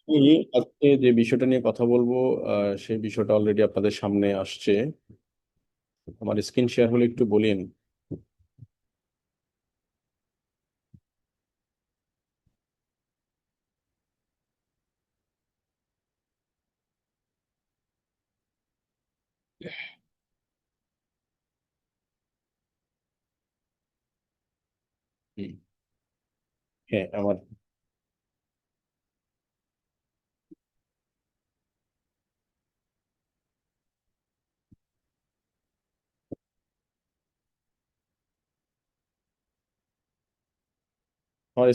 আমি আজকে যে বিষয়টা নিয়ে কথা বলবো সেই বিষয়টা অলরেডি আপনাদের সামনে আসছে। আমার স্ক্রিন শেয়ার হলে একটু বলিন। হুম। হ্যাঁ, আমার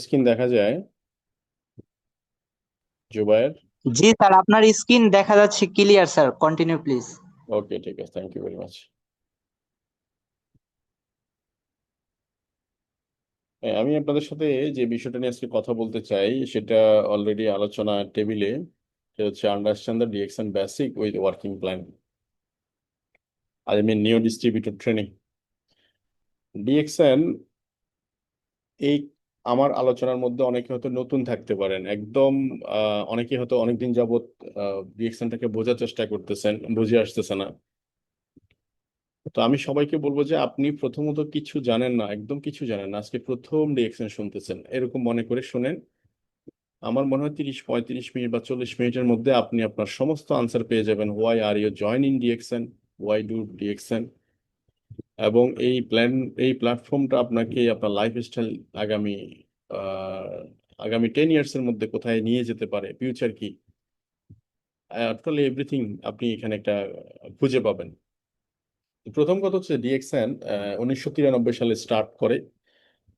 স্ক্রিন দেখা যায় জুবায়ের? জি স্যার, আপনার স্ক্রিন দেখা যাচ্ছে ক্লিয়ার স্যার, কন্টিনিউ প্লিজ। ওকে, ঠিক আছে, থ্যাংক ইউ ভেরি মাচ। আমি আপনাদের সাথে যে বিষয়টা নিয়ে আজকে কথা বলতে চাই সেটা অলরেডি আলোচনা টেবিলে। সেটা হচ্ছে understand the DXN basic with working plan, I mean new distributor training. DXN, এই আমার আলোচনার মধ্যে অনেকে হয়তো নতুন থাকতে পারেন একদম। অনেকে হয়তো অনেকদিন যাবত রিয়েকশনটাকে বোঝার চেষ্টা করতেছেন, বুঝে আসতেছে না। তো আমি সবাইকে বলবো যে আপনি প্রথমত কিছু জানেন না, একদম কিছু জানেন না, আজকে প্রথম রিয়েকশন শুনতেছেন এরকম মনে করে শুনেন। আমার মনে হয় 30-35 মিনিট বা 40 মিনিটের মধ্যে আপনি আপনার সমস্ত আনসার পেয়ে যাবেন। Why are you join DXN, why do DXN, এবং এই প্ল্যাটফর্মটা আপনাকে আপনার লাইফস্টাইল আগামী আহ, আগামী 10 ইয়ার্স এর মধ্যে কোথায় নিয়ে যেতে পারে, ফিউচার কি, টোটালি এভরিথিং আপনি এখানে একটা খুঁজে পাবেন। প্রথম কথা হচ্ছে ডিএক্সএন 1993 সালে স্টার্ট করে,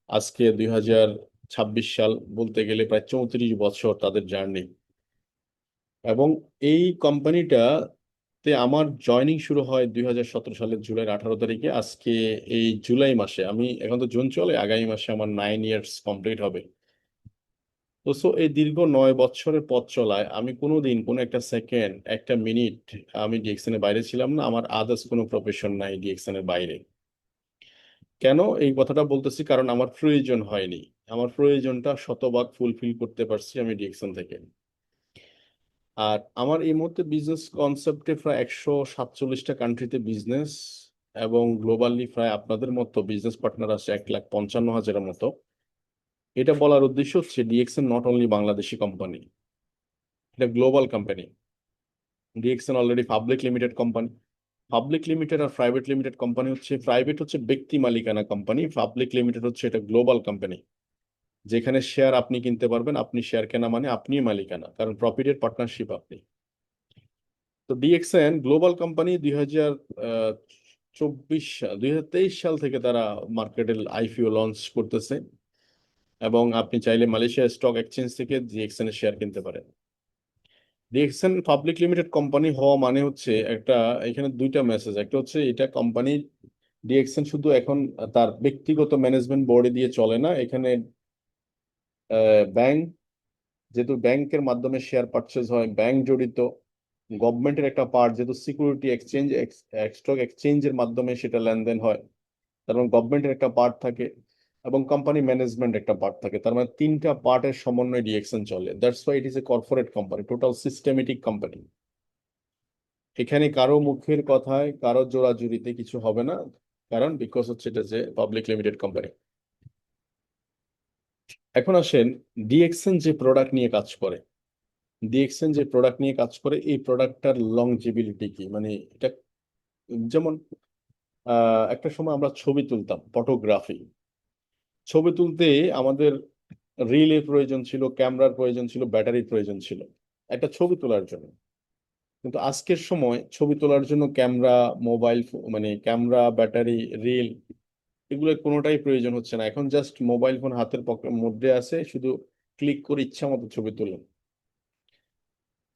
আজকে 2026 সাল, বলতে গেলে প্রায় 34 বছর তাদের জার্নি। এবং এই কোম্পানিটাতে আমার জয়নিং শুরু হয় 2017 সালের জুলাই 18 তারিখে। আজকে এই জুলাই মাসে, আমি এখন তো জুন চলে, আগামী মাসে আমার 9 ইয়ার্স কমপ্লিট হবে। তো এই দীর্ঘ 9 বছরের পথ চলায় আমি কোনোদিন কোনো একটা সেকেন্ড, একটা মিনিট আমি ডিএক্সএন এর বাইরে ছিলাম না। আমার আদার্স কোনো প্রফেশন নাই ডিএক্সএন এর বাইরে। কেন এই কথাটা বলতেছি? কারণ আমার প্রয়োজন হয়নি। আমার প্রয়োজনটা শতভাগ ফুলফিল করতে পারছি আমি ডিএক্সএন থেকে। আর আমার এই মুহূর্তে বিজনেস কনসেপ্টে প্রায় 147টা কান্ট্রিতে বিজনেস, এবং গ্লোবালি প্রায় আপনাদের মতো বিজনেস পার্টনার আছে 1,55,000-এর মতো। এটা বলার উদ্দেশ্য হচ্ছে DXN not only Bangladeshi company, এটা global company. DXN already public limited company. Public limited আর প্রাইভেট লিমিটেড কোম্পানি হচ্ছে, প্রাইভেট হচ্ছে ব্যক্তি মালিকানা কোম্পানি, পাবলিক লিমিটেড হচ্ছে এটা গ্লোবাল কোম্পানি, যেখানে শেয়ার আপনি কিনতে পারবেন। আপনি শেয়ার কেনা মানে আপনি মালিকানা, কারণ প্রফিটের পার্টনারশিপ আপনি। তো ডিএক্সএন গ্লোবাল কোম্পানি 2023 সাল থেকে তারা মার্কেটে আইপিও লঞ্চ করতেছে, এবং আপনি চাইলে মালয়েশিয়া স্টক এক্সচেঞ্জ থেকে ডিএক্সএন এর শেয়ার কিনতে পারেন। ডিএক্সএন পাবলিক লিমিটেড কোম্পানি হওয়া মানে হচ্ছে একটা, এখানে দুইটা মেসেজ। একটা হচ্ছে এটা কোম্পানি, ডিএক্সএন শুধু এখন তার ব্যক্তিগত ম্যানেজমেন্ট বোর্ডে দিয়ে চলে না। এখানে ব্যাংক, যেহেতু ব্যাংকের মাধ্যমে শেয়ার পারচেজ হয়, ব্যাংক জড়িত। গভর্নমেন্টের একটা পার্ট, যেহেতু সিকিউরিটি এক্সচেঞ্জ, স্টক এক্সচেঞ্জের মাধ্যমে সেটা লেনদেন হয়, তার মানে গভর্নমেন্টের একটা পার্ট থাকে, এবং কোম্পানি ম্যানেজমেন্ট একটা পার্ট থাকে। তার মানে তিনটা পার্টের সমন্বয়ে ডিএক্সএন চলে। That's why it is a corporate company, total systematic company. এখানে কারো মুখের কথায়, কারো জোড়াজুড়িতে কিছু হবে না, কারণ বিকজ হচ্ছে এটা যে পাবলিক লিমিটেড কোম্পানি। এখন আসেন, ডিএক্সএন যে প্রোডাক্ট নিয়ে কাজ করে, ডিএক্সএন যে প্রোডাক্ট নিয়ে কাজ করে, এই প্রোডাক্টটার লংজিবিলিটি কি, মানে এটা যেমন একটা সময় আমরা ছবি তুলতাম, ফটোগ্রাফি। ছবি তুলতে আমাদের রিলের প্রয়োজন ছিল, ক্যামেরার প্রয়োজন ছিল, ব্যাটারির প্রয়োজন ছিল একটা ছবি তোলার জন্য। কিন্তু আজকের সময় ছবি তোলার জন্য ক্যামেরা, মানে ক্যামেরা, ব্যাটারি, রিল, এগুলোর কোনোটাই প্রয়োজন হচ্ছে না। এখন জাস্ট মোবাইল ফোন হাতের পকেটের মধ্যে আছে, শুধু ক্লিক করে ইচ্ছা মতো ছবি তুলুন।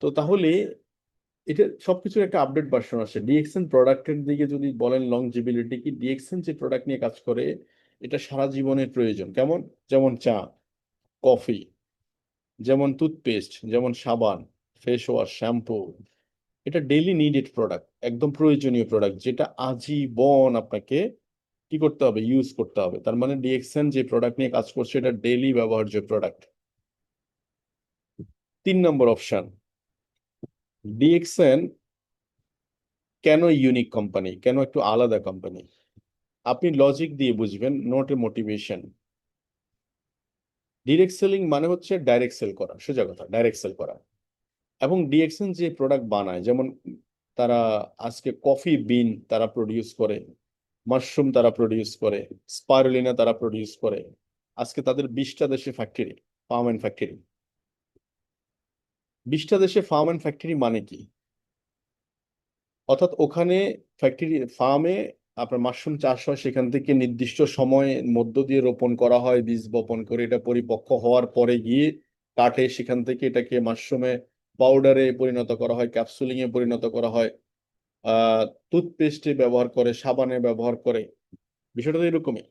তো তাহলে এটা সবকিছুর একটা আপডেট ভার্সন আসে। ডিএক্সএন প্রোডাক্টের দিকে যদি বলেন লংজিবিলিটি কি, ডিএক্সএন যে প্রোডাক্ট নিয়ে কাজ করে এটা সারা জীবনের প্রয়োজন। কেমন? যেমন চা, কফি, যেমন টুথপেস্ট, যেমন সাবান, ফেস ওয়াশ, শ্যাম্পু। এটা ডেইলি নিডেড প্রোডাক্ট, একদম প্রয়োজনীয় প্রোডাক্ট, যেটা আজীবন আপনাকে কি করতে হবে, ইউজ করতে হবে। তার মানে ডিএক্সএন যে প্রোডাক্ট নিয়ে কাজ করছে এটা ডেইলি ব্যবহার্য প্রোডাক্ট। 3 নম্বর অপশন, ডিএক্সএন কেন ইউনিক কোম্পানি, কেন একটু আলাদা কোম্পানি? আপনি লজিক দিয়ে বুঝবেন, not a motivation. Direct selling মানে হচ্ছে ডাইরেক্ট সেল করা, সোজা কথা, ডাইরেক্ট সেল করা। এবং ডিএক্সএন যে প্রোডাক্ট বানায়, যেমন তারা আজকে কফি বিন তারা প্রডিউস করে, মাশরুম তারা প্রডিউস করে, স্পাইরুলিনা তারা প্রডিউস করে। আজকে তাদের 20টা দেশে ফ্যাক্টরি, ফার্ম অ্যান্ড ফ্যাক্টরি। 20টা দেশে ফার্ম অ্যান্ড ফ্যাক্টরি মানে কি? অর্থাৎ ওখানে ফ্যাক্টরি ফার্মে আপনার মাশরুম চাষ হয়, সেখান থেকে নির্দিষ্ট সময় মধ্য দিয়ে রোপণ করা হয়, বীজ বপন করে এটা পরিপক্ক হওয়ার পরে গিয়ে কাটে, সেখান থেকে এটাকে মাশরুমে পাউডারে পরিণত করা হয়, ক্যাপসুলিং এ পরিণত করা হয়, টুথপেস্টে ব্যবহার করে, সাবানে ব্যবহার করে। বিষয়টা তো এরকমই।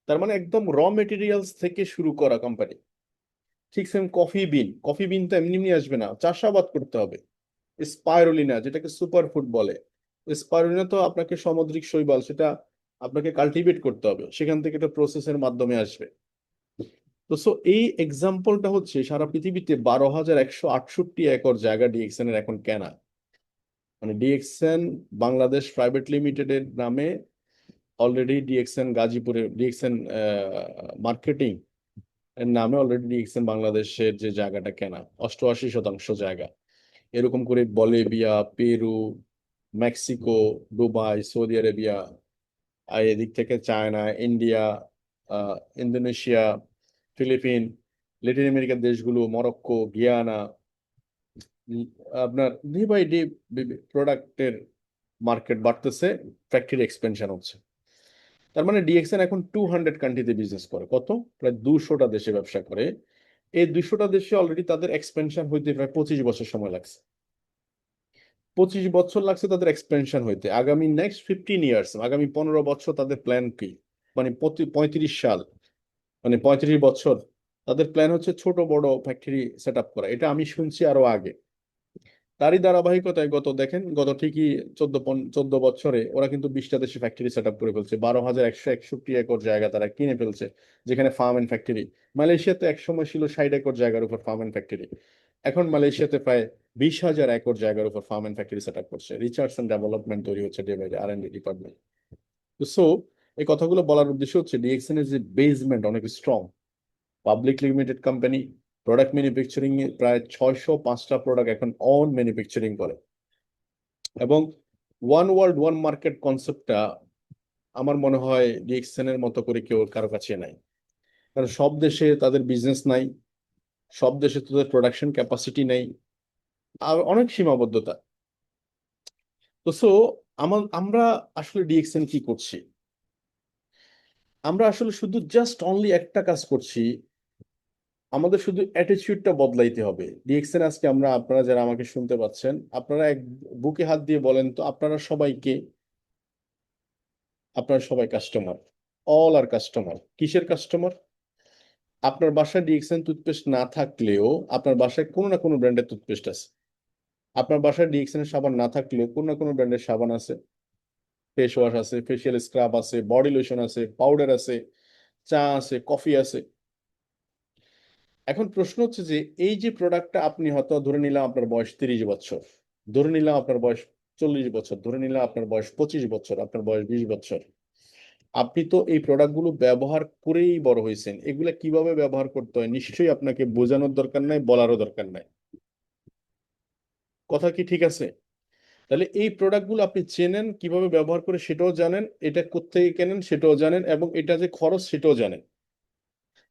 তার মানে একদম র মেটেরিয়ালস থেকে শুরু করা কোম্পানি। ঠিক সেম কফি বিন, কফি বিন তো এমনি এমনি আসবে না, চাষাবাদ করতে হবে। স্পাইরুলিনা যেটাকে সুপার ফুড বলে, স্পাইরুলিনা তো আপনাকে সামুদ্রিক শৈবাল, সেটা আপনাকে কাল্টিভেট করতে হবে, সেখান থেকে এটা প্রসেসের মাধ্যমে আসবে। তো সো এই এক্সাম্পলটা হচ্ছে সারা পৃথিবীতে 12,168 একর জায়গা ডিএক্সএন এর এখন কেনা। মানে ডিএক্সএন বাংলাদেশ প্রাইভেট লিমিটেডের নামে অলরেডি ডিএক্সএন গাজীপুরে, ডিএক্সএন মার্কেটিং এর নামে অলরেডি ডিএক্সএন বাংলাদেশের যে জায়গাটা কেনা, 88% জায়গা। এরকম করে Bolivia, Peru, Mexico, Dubai, Saudi Arabia, আর এদিক থেকে চায়না, ইন্ডিয়া, ইন্দোনেশিয়া, ফিলিপিন, ল্যাটিন আমেরিকার দেশগুলো, মরক্কো, গিয়ানা, উম, আপনার ডে বাই ডে প্রোডাক্টের মার্কেট বাড়তেছে, ফ্যাক্টরি এক্সপেনশন হচ্ছে। তার মানে ডিএক্সএন এখন 200 কান্ট্রিতে বিজনেস করে। কত? প্রায় 200টা দেশে ব্যবসা করে। এই 200টা দেশে অলরেডি তাদের এক্সপেনশন হইতে প্রায় 25 বছর সময় লাগছে। 25 বছর লাগছে তাদের এক্সপেনশন হইতে। আগামী নেক্সট 15 ইয়ার্স, আগামী 15 বছর তাদের প্ল্যান কি? মানে 35 সাল, মানে 35 বছর তাদের প্ল্যান হচ্ছে ছোট বড় ফ্যাক্টরি সেট আপ করা। এটা আমি শুনছি আরো আগে। তারই ধারাবাহিকতায় দেখেন গত ঠিকই 14 বছরে ওরা কিন্তু 20টা দেশে ফ্যাক্টরি সেট আপ করে ফেলছে। 12,161 একর জায়গা তারা কিনে ফেলছে, যেখানে ফার্ম এন্ড ফ্যাক্টরি। মালয়েশিয়াতে একসময় ছিল 60 একর জায়গার উপর ফার্ম এন্ড ফ্যাক্টরি। এখন মালয়েশিয়াতে প্রায় 20,000 একর জায়গার উপর farm and factory set up করছে। রিসার্চ এন্ড ডেভেলপমেন্ট তৈরি হচ্ছে day by day, R and D department. So এই কথাগুলো বলার উদ্দেশ্য হচ্ছে ডিএক্সএন এর যে বেসমেন্ট অনেক strong. Public limited company, product manufacturing এ প্রায় 605টা প্রোডাক্ট এখন অন ম্যানুফ্যাকচারিং করে। এবং ওয়ান ওয়ার্ল্ড ওয়ান মার্কেট কনসেপ্টটা আমার মনে হয় ডিএক্সএন এর মতো করে কেউ কারো কাছে নাই। কারণ সব দেশে তাদের বিজনেস নাই, সব দেশে তাদের প্রোডাকশন ক্যাপাসিটি নেই, আর অনেক সীমাবদ্ধতা। তো সো আমরা আসলে ডিএক্সএন কি করছি? আমরা আসলে শুধু জাস্ট অনলি একটা কাজ করছি, আমাদের শুধু অ্যাটিটিউডটা বদলাইতে হবে। ডিএক্সএন আজকে আমরা, আপনারা যারা আমাকে শুনতে পাচ্ছেন, আপনারা এক বুকে হাত দিয়ে বলেন তো, আপনারা সবাইকে, আপনারা সবাই কাস্টমার, অল আর কাস্টমার। কিসের কাস্টমার? আপনার বাসায় ডিএক্সএন টুথপেস্ট না থাকলেও আপনার বাসায় কোনো না কোনো ব্র্যান্ডের টুথপেস্ট আছে। আপনার বাসায় ডিএক্সএন এর সাবান না থাকলেও কোনো না কোনো ব্র্যান্ডের সাবান আছে, ফেস ওয়াশ আছে, ফেসিয়াল স্ক্রাব আছে, বডি লোশন আছে, পাউডার আছে, চা আছে, কফি আছে। এখন প্রশ্ন হচ্ছে যে এই যে প্রোডাক্টটা আপনি হয়তো ধরে নিলাম আপনার বয়স 30 বছর, ধরে নিলাম আপনার বয়স 40 বছর, ধরে নিলাম আপনার বয়স 25 বছর, আপনার বয়স 20 বছর, আপনি তো এই প্রোডাক্টগুলো ব্যবহার করেই বড় হয়েছেন। এগুলা কিভাবে ব্যবহার করতে হয় নিশ্চয়ই আপনাকে বোঝানোর দরকার নাই, বলারও দরকার নাই। কথা কি ঠিক আছে? তাহলে এই প্রোডাক্টগুলো আপনি চেনেন, কিভাবে ব্যবহার করে সেটাও জানেন, এটা কোত্থেকে কেনেন সেটাও জানেন, এবং এটা যে খরচ সেটাও জানেন।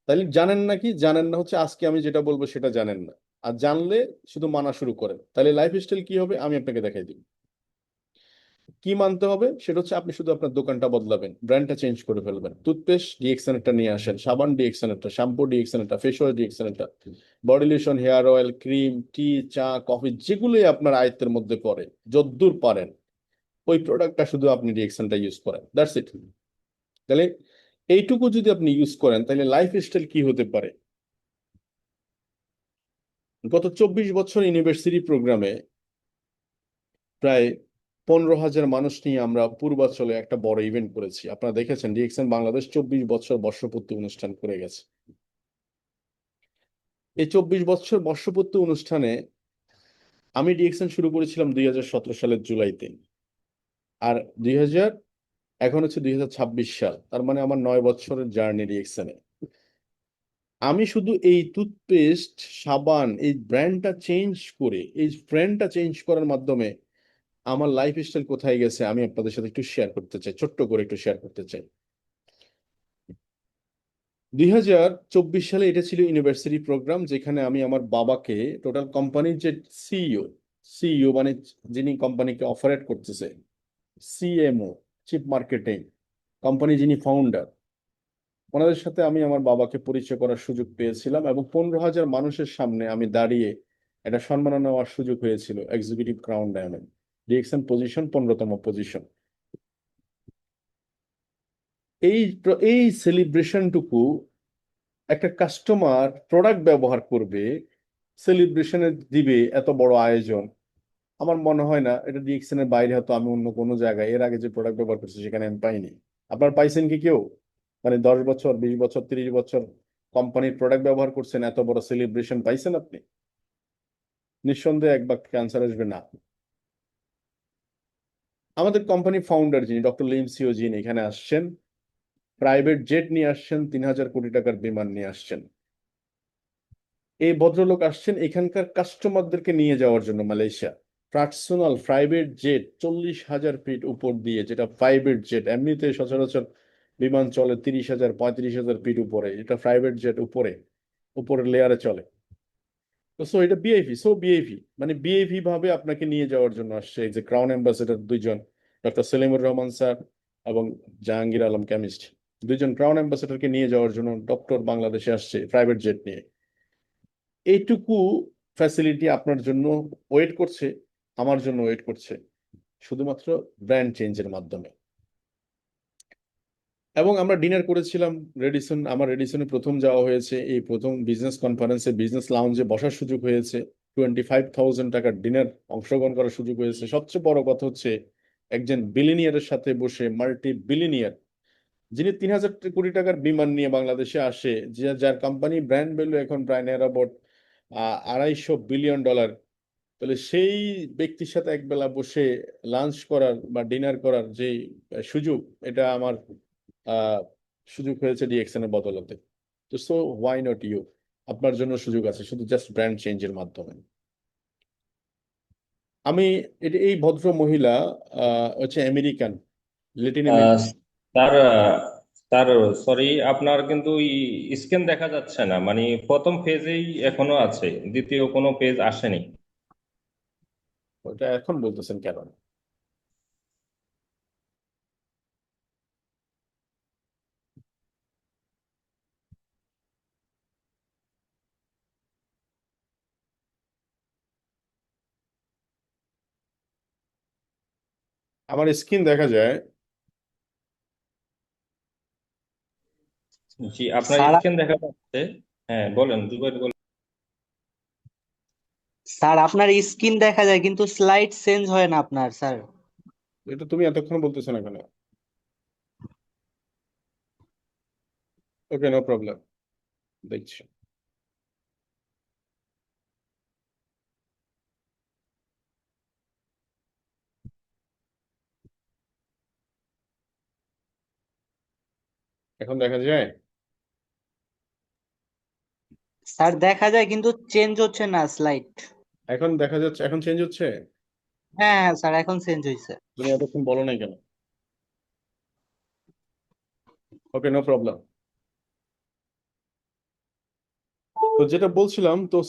তাহলে জানেন না কি? জানেন না হচ্ছে আজকে আমি যেটা বলবো সেটা জানেন না। আর জানলে শুধু মানা শুরু করেন, তাহলে লাইফ স্টাইল কি হবে আমি আপনাকে দেখাই দিই। কি মানতে হবে সেটা হচ্ছে আপনি শুধু আপনার দোকানটা বদলাবেন, ব্র্যান্ডটা চেঞ্জ করে ফেলবেন। টুথপেস্ট ডিএক্সএন একটা নিয়ে আসেন, সাবান ডিএক্সএন একটা, শ্যাম্পু ডিএক্সএন একটা, ফেস ওয়াশ ডিএক্সএন একটা, body lotion, hair oil, cream, tea, চা, কফি, যেগুলোই আপনার আয়ত্তের মধ্যে পড়ে, যদ্দূর পারেন ওই প্রোডাক্টটা শুধু আপনি ডিএক্সএনটা ইউজ করেন, দ্যাটস ইট। তাহলে এইটুকু যদি আপনি ইউজ করেন তাহলে লাইফ স্টাইল কি হতে পারে? গত 24 বছর ইউনিভার্সিটি প্রোগ্রামে প্রায় 15,000 মানুষ নিয়ে আমরা পূর্বাঞ্চলে একটা বড় ইভেন্ট করেছি। আপনারা দেখেছেন ডিএক্সএন বাংলাদেশ 24 বছর বর্ষপূর্তি অনুষ্ঠান করে গেছে। এই 24 বছর বর্ষপূর্তি অনুষ্ঠানে আমি ডিএক্সএন শুরু করেছিলাম 2017 সালের জুলাইতে। আর 2000 এখন হচ্ছে 2026 সাল, তার মানে আমার 9 বছরের জার্নি ডিএক্সএনে। আমি শুধু এই টুথপেস্ট, সাবান, এই ব্র্যান্ডটা চেঞ্জ করার মাধ্যমে আমার লাইফ স্টাইল কোথায় গেছে আমি আপনাদের সাথে একটু শেয়ার করতে চাই, ছোট্ট করে একটু শেয়ার করতে চাই। 2024 সালে এটা ছিল ইউনিভার্সিটি প্রোগ্রাম, যেখানে আমি আমার বাবাকে, টোটাল কোম্পানির যে সিইও, সিইও মানে যিনি কোম্পানিকে অপারেট করতেছে, সিএমও, চিফ মার্কেটিং, কোম্পানি যিনি ফাউন্ডার, ওনাদের সাথে আমি আমার বাবাকে পরিচয় করার সুযোগ পেয়েছিলাম, এবং 15,000 মানুষের সামনে আমি দাঁড়িয়ে একটা সম্মাননা নেওয়ার সুযোগ হয়েছিল, executive crown diamond, DXN position 15তম পজিশন। এই সেলিব্রেশনটুকু একটা কাস্টমার প্রোডাক্ট ব্যবহার করবে, সেলিব্রেশনে দিবে এত বড় আয়োজন, আমার মনে হয় না এটা ডিএক্সএন এর বাইরে, হয়তো আমি অন্য কোনো জায়গায় এর আগে যে প্রোডাক্ট ব্যবহার করছি সেখানে আমি পাইনি। আপনার পাইছেন কি কেউ? মানে 10 বছর, 20 বছর, 30 বছর কোম্পানির প্রোডাক্ট ব্যবহার করছেন, এত বড় সেলিব্রেশন পাইছেন আপনি? নিঃসন্দেহে এক বাক্যে অ্যান্সার আসবে না। আমাদের কোম্পানি ফাউন্ডার যিনি ডক্টর লিম সিও, যিনি এখানে আসছেন, প্রাইভেট জেট নিয়ে আসছেন, 3,000 কোটি টাকার বিমান নিয়ে আসছেন। এই ভদ্রলোক আসছেন এখানকার কাস্টমারদেরকে নিয়ে যাওয়ার জন্য Malaysia. Personal private jet 40,000 feet উপর দিয়ে, যেটা প্রাইভেট জেট, এমনিতে সচরাচর বিমান চলে 30,000, 35,000 ফিট উপরে, এটা প্রাইভেট জেট উপরে, উপরের লেয়ারে চলে। তো সো এটা বিআইপি, বিআইপি মানে বিআইপি ভাবে আপনাকে নিয়ে যাওয়ার জন্য আসছে এই যে ক্রাউন অ্যাম্বাসেডর দুইজন, ডক্টর সেলিমুর রহমান স্যার এবং জাহাঙ্গীর আলম কেমিস্ট, দুইজন ক্রাউন অ্যাম্বাসেডরকে নিয়ে যাওয়ার জন্য ডক্টর বাংলাদেশে আসছে প্রাইভেট জেট নিয়ে। এইটুকু ফ্যাসিলিটি আপনার জন্য ওয়েট করছে, আমার জন্য ওয়েট করছে, শুধুমাত্র ব্র্যান্ড চেঞ্জের মাধ্যমে। এবং আমরা ডিনার করেছিলাম রেডিসন, আমার রেডিসনে প্রথম যাওয়া হয়েছে, এই প্রথম বিজনেস কনফারেন্সে, বিজনেস লাউঞ্জে বসার সুযোগ হয়েছে, 25,000 টাকার ডিনার অংশগ্রহণ করার সুযোগ হয়েছে। সবচেয়ে বড় কথা হচ্ছে একজন বিলিনিয়ারের সাথে বসে, মাল্টি বিলিনিয়ার, যিনি 3,000 কোটি টাকার বিমান নিয়ে বাংলাদেশে আসে, যে যার কোম্পানি ব্র্যান্ড ভ্যালু এখন প্রায় নেড়া অ্যাবাউট $250 বিলিয়ন। তাহলে সেই ব্যক্তির সাথে একবেলা বসে লাঞ্চ করার বা ডিনার করার যে সুযোগ, এটা আমার আহ, সুযোগ হয়েছে ডিএক্সএন এর বদলতে। তো সো হোয়াই নট ইউ? আপনার জন্য সুযোগ আছে, শুধু জাস্ট ব্র্যান্ড চেঞ্জের মাধ্যমে। আমি এই ভদ্র মহিলা হচ্ছে আমেরিকান, ল্যাটিন আহ, আমেরিকান। স্যার স্যার, সরি, আপনার কিন্তু স্ক্যান দেখা যাচ্ছে না, মানে প্রথম পেজেই এখনো আছে, দ্বিতীয় কোনো পেজ আসেনি। ওটা এখন বলতেছেন কেন? আমার স্ক্রিন দেখা যায়। জি, আপনার স্যার স্ক্যান দেখা যাচ্ছে। হ্যাঁ, বলেন জুবাইর, বলেন। স্যার আপনার স্ক্রিন দেখা যায় কিন্তু স্লাইড চেঞ্জ হয় না আপনার স্যার। এটা তুমি এতক্ষণ বলতেছো না কেন? ওকে, নো প্রবলেম, দেখছি। এখন দেখা যায়? স্যার দেখা যায় কিন্তু চেঞ্জ হচ্ছে না স্লাইড। এখন দেখা যাচ্ছে, এখন চেঞ্জ হচ্ছে? হ্যাঁ হ্যাঁ স্যার এখন চেঞ্জ হয়েছে। তুমি এতক্ষণ বলো নাই কেন? ওকে, নো প্রবলেম। তো যেটা বলছিলাম, তো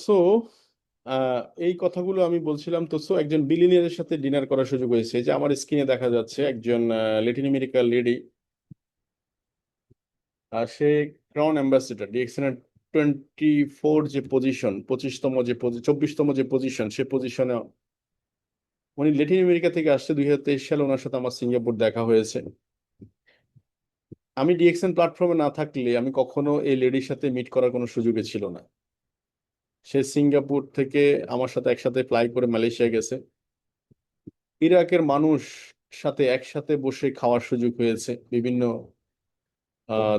এই কথাগুলো আমি বলছিলাম। তো একজন বিলিনিয়ারের সাথে ডিনার করার সুযোগ হয়েছে, যে আমার স্ক্রিনে দেখা যাচ্ছে একজন ল্যাটিন আমেরিকার লেডি, আর সে ক্রাউন অ্যাম্বাসেডর ডিএক্সএন এর 24 যে পজিশন, 24তম যে পজিশন, সে পজিশনে উনি ল্যাটিন আমেরিকা থেকে আসছে। 2023 সালে ওনার সাথে আমার সিঙ্গাপুর দেখা হয়েছে। আমি ডিএক্সএন প্ল্যাটফর্মে না থাকলে আমি কখনো এই লেডির সাথে মিট করার কোনো সুযোগই ছিল না। সে সিঙ্গাপুর থেকে আমার সাথে একসাথে ফ্লাই করে মালয়েশিয়া গেছে। ইরাকের মানুষ সাথে একসাথে বসে খাওয়ার সুযোগ হয়েছে, বিভিন্ন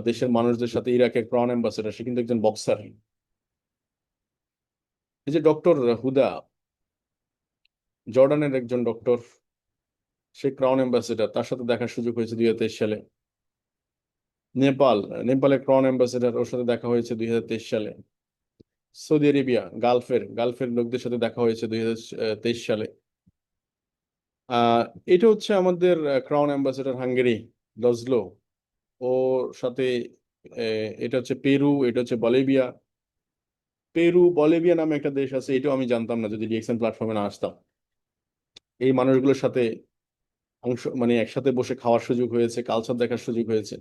দেশের মানুষদের সাথে। ইরাকের ক্রাউন অ্যাম্বাসেডর, সে কিন্তু একজন বক্সার। এই যে ডক্টর হুদা, জর্ডানের একজন ডক্টর, সে ক্রাউন অ্যাম্বাসেডার, তার সাথে দেখার সুযোগ হয়েছে 2023 সালে। নেপাল, নেপালের ক্রাউন অ্যাম্বাসেডার, ওর সাথে দেখা হয়েছে 2023 সালে। সৌদি আরেবিয়া, গালফের লোকদের সাথে দেখা হয়েছে 2023 সালে। আহ এটা হচ্ছে আমাদের ক্রাউন অ্যাম্বাসেডার হাঙ্গেরি, লজলো, ওর সাথে এটা হচ্ছে পেরু, এটা হচ্ছে বলিভিয়া। বলিভিয়া নামে একটা দেশ আছে, এটাও আমি জানতাম না যদি ডিএক্সএন প্ল্যাটফর্মে না আসতাম। এই মানুষগুলোর সাথে মানে একসাথে বসে খাওয়ার সুযোগ হয়েছে, কালচার দেখার সুযোগ হয়েছে।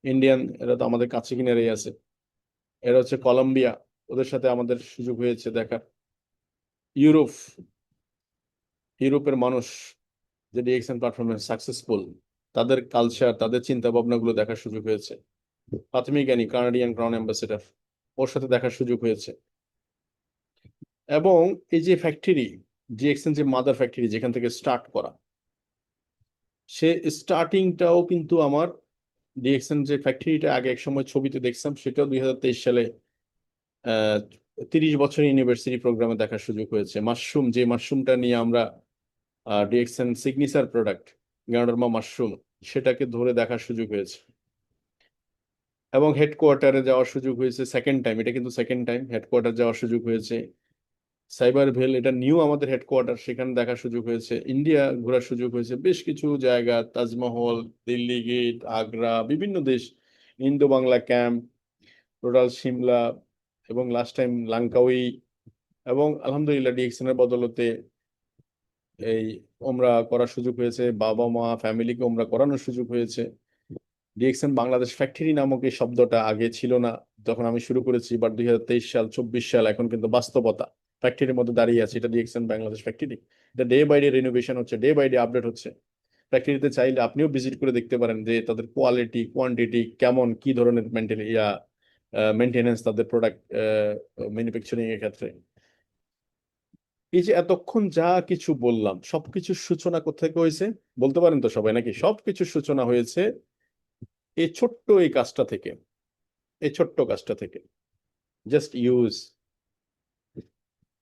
ইন্ডিয়ান, এরা তো আমাদের কাছে কিনারেই আছে। এরা হচ্ছে কলম্বিয়া, ওদের সাথে আমাদের সুযোগ হয়েছে দেখার। ইউরোপ, ইউরোপের মানুষ যে ডিএক্সএন প্ল্যাটফর্মে সাকসেসফুল, তাদের কালচার, তাদের চিন্তা ভাবনাগুলো দেখার সুযোগ হয়েছে। ফাতিমি জ্ঞানী, কানাডিয়ান ক্রাউন অ্যাম্বাসেডার, ওর সাথে দেখার সুযোগ হয়েছে। এবং এই যে ফ্যাক্টরি, ডিএক্সএন যে মাদার ফ্যাক্টরি যেখান থেকে স্টার্ট করা, সে স্টার্টিংটাও কিন্তু আমার ডিএক্সএন যে ফ্যাক্টরিটা আগে এক সময় ছবিতে দেখছিলাম, সেটাও 2023 সালে 30 বছর ইউনিভার্সিটি প্রোগ্রামে দেখার সুযোগ হয়েছে। মাশরুম, যে মাশরুমটা নিয়ে আমরা DXN signature product Ganoderma mushroom, সেটাকে ধরে দেখার সুযোগ হয়েছে। এবং হেডকোয়ার্টারে যাওয়ার সুযোগ হয়েছে সেকেন্ড টাইম, এটা কিন্তু সেকেন্ড টাইম হেডকোয়ার্টার যাওয়ার সুযোগ হয়েছে। সাইবার ভেল, এটা নিউ আমাদের হেডকোয়ার্টার, সেখানে দেখার সুযোগ হয়েছে। ইন্ডিয়া ঘোরার সুযোগ হয়েছে, বেশ কিছু জায়গা, তাজমহল, দিল্লি গেট, আগ্রা, বিভিন্ন দেশ, Indo Bangla camp, total Shimla, এবং লাস্ট টাইম লাঙ্কাউই। এবং আলহামদুলিল্লাহ ডিএক্সএন এর বদলতে এই ওমরা করার সুযোগ হয়েছে, বাবা মা ফ্যামিলিকে ওমরা করানোর সুযোগ হয়েছে। ডিএক্সএন বাংলাদেশ ফ্যাক্টরি নামক এই শব্দটা আগে ছিল না যখন আমি শুরু করেছি, বাট 2023 সাল 24 সাল এখন কিন্তু বাস্তবতা, ফ্যাক্টরির মধ্যে দাঁড়িয়ে আছে। এটা ডিএক্সএন বাংলাদেশ ফ্যাক্টরি, এটা ডে বাই ডে রিনোভেশন হচ্ছে, ডে বাই ডে আপডেট হচ্ছে। ফ্যাক্টরিতে চাইলে আপনিও ভিজিট করে দেখতে পারেন যে তাদের কোয়ালিটি, কোয়ান্টিটি কেমন, কি ধরনের মেনটেনেন্স তাদের প্রোডাক্ট ম্যানুফ্যাকচারিং এর ক্ষেত্রে। এই যে এতক্ষণ যা কিছু বললাম, সবকিছুর সূচনা কোথেকে হয়েছে বলতে পারেন তো সবাই, নাকি সবকিছুর সূচনা হয়েছে এই ছোট্ট এই কাজটা থেকে, এই ছোট্ট কাজটা থেকে। জাস্ট ইউজ,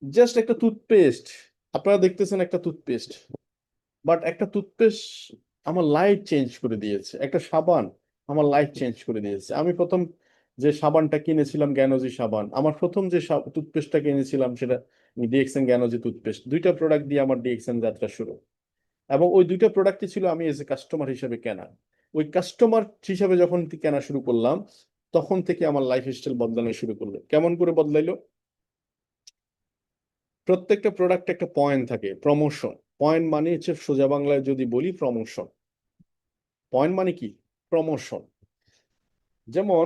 জাস্ট একটা টুথপেস্ট, আপনারা দেখতেছেন একটা টুথপেস্ট, বাট একটা টুথপেস্ট আমার লাইফ চেঞ্জ করে দিয়েছে। একটা সাবান আমার লাইফ চেঞ্জ করে দিয়েছে। আমি প্রথম যে সাবানটা কিনেছিলাম, জ্ঞানোজি সাবান, আমার প্রথম যে টুথপেস্টটা কিনেছিলাম সেটা ডিএক্সএন জ্ঞানোজি টুথপেস্ট। দুইটা প্রোডাক্ট দিয়ে আমার ডিএক্সএন যাত্রা শুরু। এবং ওই দুইটা প্রোডাক্টই ছিল আমি এজ এ কাস্টমার হিসেবে কেনা। ওই কাস্টমার হিসেবে যখন কেনা শুরু করলাম, তখন থেকে আমার লাইফ স্টাইল বদলানো শুরু করলো। কেমন করে বদলাইলো? প্রত্যেকটা প্রোডাক্ট একটা পয়েন্ট থাকে, প্রমোশন। পয়েন্ট মানে হচ্ছে সোজা বাংলায় যদি বলি প্রমোশন। পয়েন্ট মানে কি? প্রমোশন। যেমন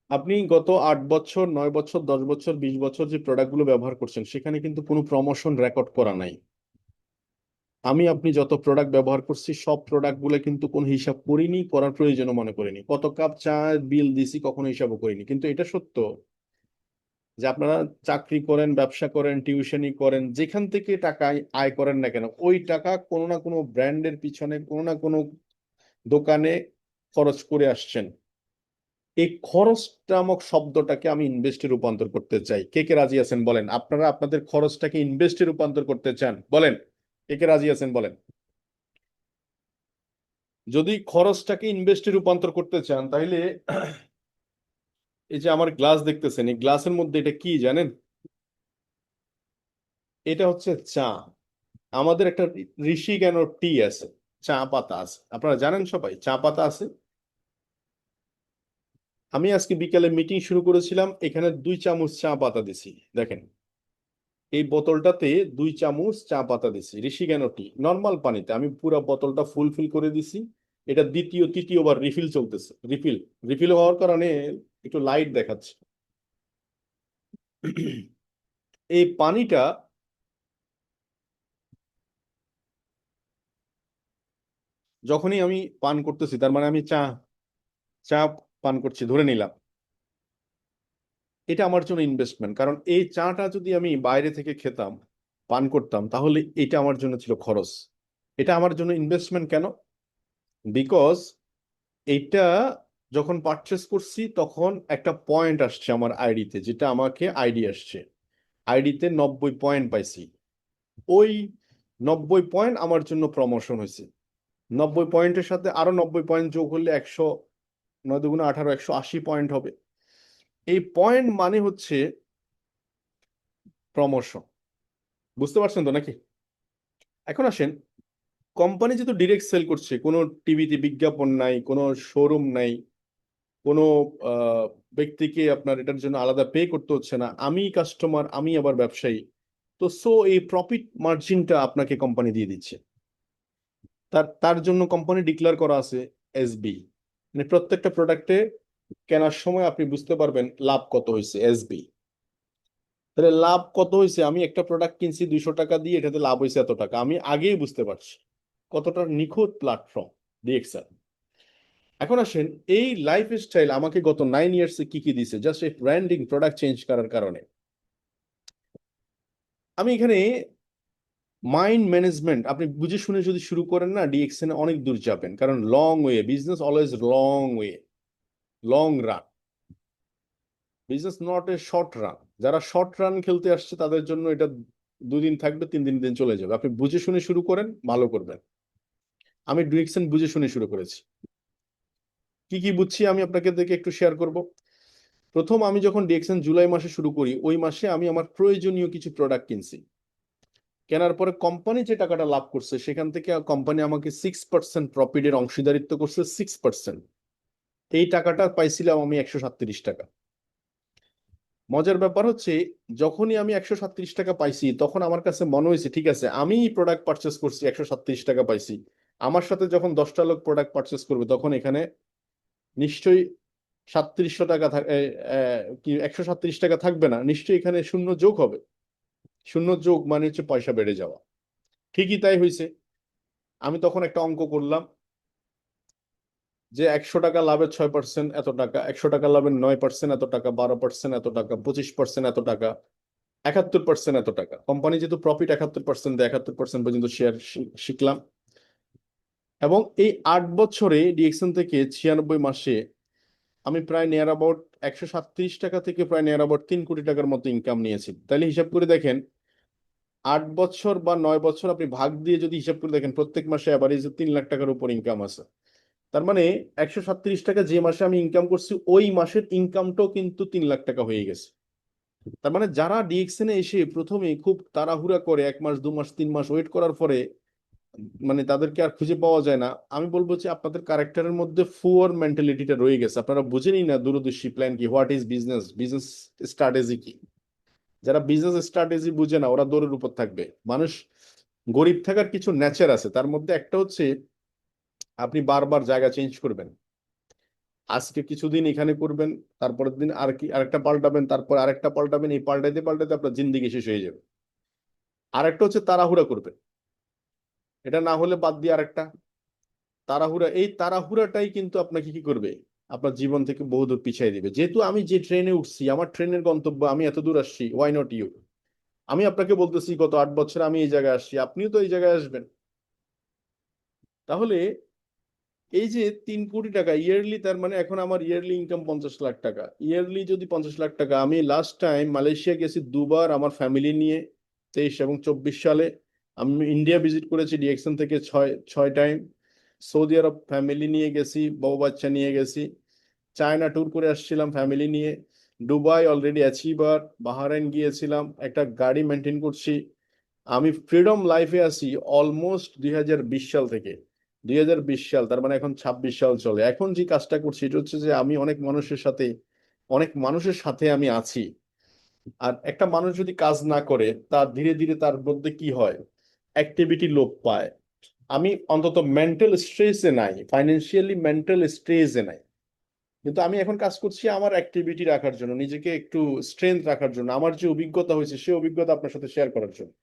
আপনি গত 8 বছর, 9 বছর, 10 বছর, 20 বছর যে প্রোডাক্টগুলো ব্যবহার করছেন, সেখানে কিন্তু কোনো প্রমোশন রেকর্ড করা নাই। আপনি যত প্রোডাক্ট ব্যবহার করছি, সব প্রোডাক্টগুলো কিন্তু কোনো হিসাব করিনি, করার প্রয়োজনও মনে করিনি। কত কাপ চা বিল দিছি কখনো হিসাবও করিনি। কিন্তু এটা সত্য যে আপনারা চাকরি করেন, ব্যবসা করেন, টিউশনি করেন, যেখান থেকে টাকা আয় করেন না কেন, ওই টাকা কোনো না কোনো ব্র্যান্ডের পিছনে, কোনো না কোনো দোকানে খরচ করে আসছেন। এই খরচ নামক শব্দটাকে আমি ইনভেস্টে রূপান্তর করতে চাই। কে কে রাজি আছেন বলেন? আপনারা আপনাদের খরচটাকে ইনভেস্টে রূপান্তর করতে চান? বলেন, কে কে রাজি আছেন বলেন। যদি খরচটাকে ইনভেস্টে রূপান্তর করতে চান, তাহলে এই যে আমার গ্লাস দেখতেছেন, এই গ্লাসের মধ্যে এটা কি জানেন? এটা হচ্ছে চা। আমাদের একটা ঋষি কেন টি আছে, চা পাতা আছে, আপনারা জানেন সবাই চা পাতা আছে। আমি আজকে বিকালে মিটিং শুরু করেছিলাম, এখানে 2 চামচ চা পাতা দিছি। দেখেন, এই বোতলটাতে 2 চামচ চা পাতা দিছি, ঋষি কেন টি, নর্মাল পানিতে। আমি পুরো বোতলটা ফুলফিল করে দিছি। এটা দ্বিতীয় তৃতীয়বার রিফিল চলতেছে। রিফিল হওয়ার কারণে একটু লাইট দেখাচ্ছে। এই পানিটা যখনই আমি পান করতেছি, তার মানে আমি চা চা পান করছি ধরে নিলাম, এটা আমার জন্য ইনভেস্টমেন্ট। কারণ এই চাটা যদি আমি বাইরে থেকে খেতাম, পান করতাম, তাহলে এটা আমার জন্য ছিল খরচ। এটা আমার জন্য ইনভেস্টমেন্ট কেন? বিকজ এটা যখন পারচেস করছি, তখন একটা পয়েন্ট আসছে আমার আইডিতে, যেটা আমাকে আইডি আসছে। আইডিতে 90 পয়েন্ট পাইছি। ওই 90 পয়েন্ট আমার জন্য প্রমোশন হয়েছে। 90 পয়েন্টের সাথে আরো 90 পয়েন্ট যোগ হলে 100, 9 × 2 = 18, 180 পয়েন্ট হবে। এই পয়েন্ট মানে হচ্ছে প্রমোশন। বুঝতে পারছেন তো নাকি? এখন আসেন, কোম্পানি যেহেতু ডিরেক্ট সেল করছে, কোনো টিভিতে বিজ্ঞাপন নাই, কোনো শোরুম নাই, কোনো আহ, ব্যক্তিকে আপনার এটার জন্য আলাদা পে করতে হচ্ছে না, আমি কাস্টমার, আমি আবার ব্যবসায়ী। তো এই প্রফিট মার্জিনটা আপনাকে কোম্পানি দিয়ে দিচ্ছে। তার তার জন্য কোম্পানি ডিক্লেয়ার করা আছে এসবি, মানে প্রত্যেকটা প্রোডাক্টে কেনার সময় আপনি বুঝতে পারবেন লাভ কত হয়েছে এসবি। তাহলে লাভ কত হয়েছে, আমি একটা প্রোডাক্ট কিনছি 200 টাকা দিয়ে, এটাতে লাভ হয়েছে এত টাকা, আমি আগেই বুঝতে পারছি। কতটা নিখুঁত প্ল্যাটফর্ম ডিএক্সএল। এখন আসেন, এই লাইফ স্টাইল আমাকে গত 9 ইয়ার্সে কি কি দিছে, জাস্ট এই ব্র্যান্ডিং প্রোডাক্ট চেঞ্জ করার কারণে। আমি এখানে মাইন্ড ম্যানেজমেন্ট আপনি বুঝে শুনে যদি শুরু করেন না, ডিএক্সএন অনেক দূর যাবেন, কারণ long way, business always long way, long run. Business not a short run. যারা শর্ট রান খেলতে আসছে তাদের জন্য এটা 2 দিন থাকবে, 3 দিন চলে যাবে। আপনি বুঝে শুনে শুরু করেন, ভালো করবেন। আমি ডিএক্সএন বুঝে শুনে শুরু করেছি। কি কি বুঝছি আমি আপনাকে দেখে একটু শেয়ার করব। প্রথম, আমি যখন ডিএক্সএন জুলাই মাসে শুরু করি, ওই মাসে আমি আমার প্রয়োজনীয় কিছু প্রোডাক্ট কিনছি। কেনার পরে কোম্পানি যে টাকাটা লাভ করছে, সেখান থেকে কোম্পানি আমাকে 6% প্রফিটের অংশীদারিত্ব করছে, 6%। এই টাকাটা পাইছিলাম আমি 137 টাকা। মজার ব্যাপার হচ্ছে, যখনই আমি 137 টাকা পাইছি, তখন আমার কাছে মনে হয়েছে ঠিক আছে, আমি প্রোডাক্ট পারচেস করছি, 137 টাকা পাইছি। আমার সাথে যখন 10টা লোক প্রোডাক্ট পারচেস করবে, তখন এখানে নিশ্চয়ই 3700 টাকা কি 137 টাকা থাকবে না, নিশ্চয়ই এখানে শূন্য যোগ হবে। শূন্য যোগ মানে হচ্ছে পয়সা বেড়ে যাওয়া। ঠিকই তাই হয়েছে। আমি তখন একটা অঙ্ক করলাম যে 100 টাকা লাভের 6% এত টাকা, 100 টাকা লাভের 9% এত টাকা, 12% এত টাকা, 25% এত টাকা, 71% এত টাকা। কোম্পানি যেহেতু প্রফিট 71% দেয়, 71% পর্যন্ত শেয়ার শিখলাম। এবং এই 8 বছরে ডিএক্সএন থেকে 96 মাসে আমি প্রায় নিয়ার অ্যাবাউট 137 টাকা থেকে প্রায় নিয়ার অ্যাবাউট 3 কোটি টাকার মতো ইনকাম নিয়েছি। তাহলে হিসাব করে দেখেন, 8 বছর বা 9 বছর আপনি ভাগ দিয়ে যদি হিসাব করে দেখেন, প্রত্যেক মাসে অ্যাভারেজে 3 লাখ টাকার উপর ইনকাম আছে। তার মানে 137 টাকা যে মাসে আমি ইনকাম করছি, ওই মাসের ইনকামটাও কিন্তু 3 লাখ টাকা হয়ে গেছে। তার মানে যারা ডিএক্সএন এ এসে প্রথমে খুব তাড়াহুড়া করে 1 মাস 2 মাস 3 মাস ওয়েট করার পরে মানে তাদেরকে আর খুঁজে পাওয়া যায় না, আমি বলবো যে আপনাদের ক্যারেক্টারের মধ্যে ফুয়ার মেন্টালিটিটা রয়ে গেছে। আপনারা বুঝেনই না দূরদর্শী প্ল্যান কি, what is business, business strategy কি। যারা বিজনেস স্ট্র্যাটেজি বুঝে না, ওরা দৌড়ের উপর থাকবে। মানুষ গরিব থাকার কিছু নেচার আছে, তার মধ্যে একটা হচ্ছে আপনি বারবার জায়গা চেঞ্জ করবেন। আজকে কিছুদিন এখানে করবেন, তারপরের দিন আর কি আরেকটা পাল্টাবেন, তারপর আরেকটা পাল্টাবেন, এই পাল্টাইতে পাল্টাইতে আপনার জিন্দিগি শেষ হয়ে যাবে। আরেকটা হচ্ছে তাড়াহুড়া করবেন, এটা না হলে বাদ দিয়ে আরেকটা তাড়াহুড়া। এই তাড়াহুড়াটাই কিন্তু আপনাকে কি করবে, আপনার জীবন থেকে বহুদূর পিছিয়ে দিবে। যেহেতু আমি যে ট্রেনে উঠছি, আমার ট্রেনের গন্তব্য, আমি এত দূর আসছি, ওয়াই নট ইউ? আমি আপনাকে বলতেছি গত 8 বছরে আমি এই জায়গায় আসছি, আপনিও তো এই জায়গায় আসবেন। তাহলে এই যে 3 কোটি টাকা ইয়ারলি, তার মানে এখন আমার ইয়ারলি ইনকাম 50 লাখ টাকা। ইয়ারলি যদি 50 লাখ টাকা, আমি লাস্ট টাইম মালয়েশিয়া গেছি 2 বার আমার ফ্যামিলি নিয়ে, 23 এবং 24 সালে। আমি ইন্ডিয়া ভিজিট করেছি ডিএক্সএন থেকে 6 টাইম। সৌদি আরব ফ্যামিলি নিয়ে গেছি, বউ বাচ্চা নিয়ে গেছি। চায়না ট্যুর করে আসছিলাম ফ্যামিলি নিয়ে। Dubai already achiever. বাহারাইন গিয়েছিলাম, একটা গাড়ি মেনটেন করছি। আমি ফ্রিডম লাইফে আছি অলমোস্ট 2020 সাল থেকে। 2020 সাল, তার মানে এখন 26 সাল চলে। এখন যে কাজটা করছি এটা হচ্ছে যে আমি অনেক মানুষের সাথে আমি আছি। আর একটা মানুষ যদি কাজ না করে, তার ধীরে ধীরে তার মধ্যে কি হয়, অ্যাক্টিভিটি লোপ পায়। আমি অন্তত মেন্টাল স্ট্রেসে নাই, ফাইন্যান্সিয়ালি মেন্টাল স্ট্রেসে নাই। কিন্তু আমি এখন কাজ করছি আমার অ্যাক্টিভিটি রাখার জন্য, নিজেকে একটু স্ট্রেংথ রাখার জন্য, আমার যে অভিজ্ঞতা হয়েছে সেই অভিজ্ঞতা আপনার সাথে শেয়ার করার জন্য।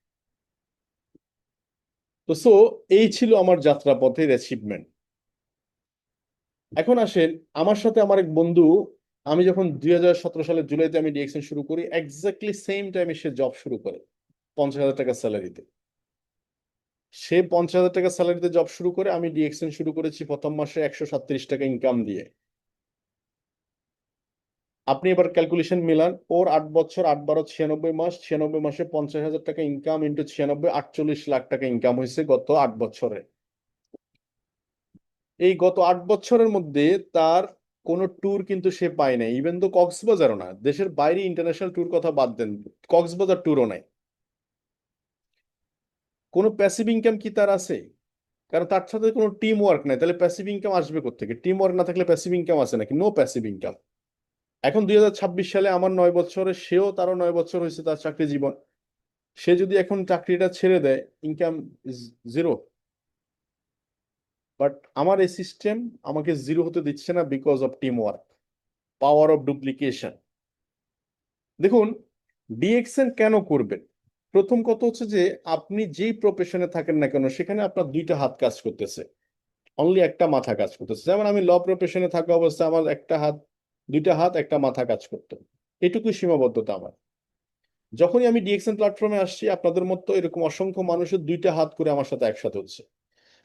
তো এই ছিল আমার যাত্রাপথের অ্যাচিভমেন্ট। এখন আসেন, আমার সাথে আমার এক বন্ধু, আমি যখন 2017 সালের জুলাইতে আমি ডিএক্সএন শুরু করি, এক্স্যাক্টলি সেম টাইমে সে জব শুরু করে 50,000 টাকা স্যালারিতে। সে 50,000 টাকা স্যালারিতে জব শুরু করে, আমি ডিএক্সএন শুরু করেছি প্রথম মাসে 137 টাকা ইনকাম দিয়ে। আপনি এবার ক্যালকুলেশন মিলান, ওর 8 বছর 8 × 12 96 মাস, 96 মাসে 50,000 টাকা ইনকাম ইন্টু 96, 48 লাখ টাকা ইনকাম হয়েছে গত 8 বছরে। এই গত 8 বছরের মধ্যে তার কোনো ট্যুর কিন্তু সে পায় নাই, ইভেন তো কক্সবাজারও না, দেশের বাইরে ইন্টারন্যাশনাল ট্যুর কথা বাদ দেন, কক্সবাজার ট্যুরও নাই। কোনো প্যাসিভ ইনকাম কি তার আছে? কারণ তার সাথে কোনো টিম ওয়ার্ক নাই, তাহলে প্যাসিভ ইনকাম আসবে কোত্থেকে? টিম ওয়ার্ক না থাকলে প্যাসিভ ইনকাম আছে নাকি? No passive income. এখন 2026 সালে আমার 9 বছরে, সেও তারও 9 বছর হয়েছে তার চাকরি জীবন, সে যদি এখন চাকরিটা ছেড়ে দেয়, ইনকাম জিরো। বাট আমার এই সিস্টেম আমাকে জিরো হতে দিচ্ছে না, because of team work, power of duplication. দেখুন, ডিএক্সএন কেন করবেন? প্রথম কথা হচ্ছে যে আপনি যেই প্রফেশনে থাকেন না কেন, সেখানে আপনার দুইটা হাত কাজ করতেছে, অনলি একটা মাথা কাজ করতেছে। যেমন আমি ল প্রফেশনে থাকা অবস্থায় আমার একটা হাত, দুইটা হাত, একটা মাথা কাজ করতো, এটুকুই সীমাবদ্ধতা আমার। যখনই আমি ডিএক্সএন প্ল্যাটফর্মে আসছি, আপনাদের মতো এরকম অসংখ্য মানুষের দুইটা হাত করে আমার সাথে একসাথে হচ্ছে।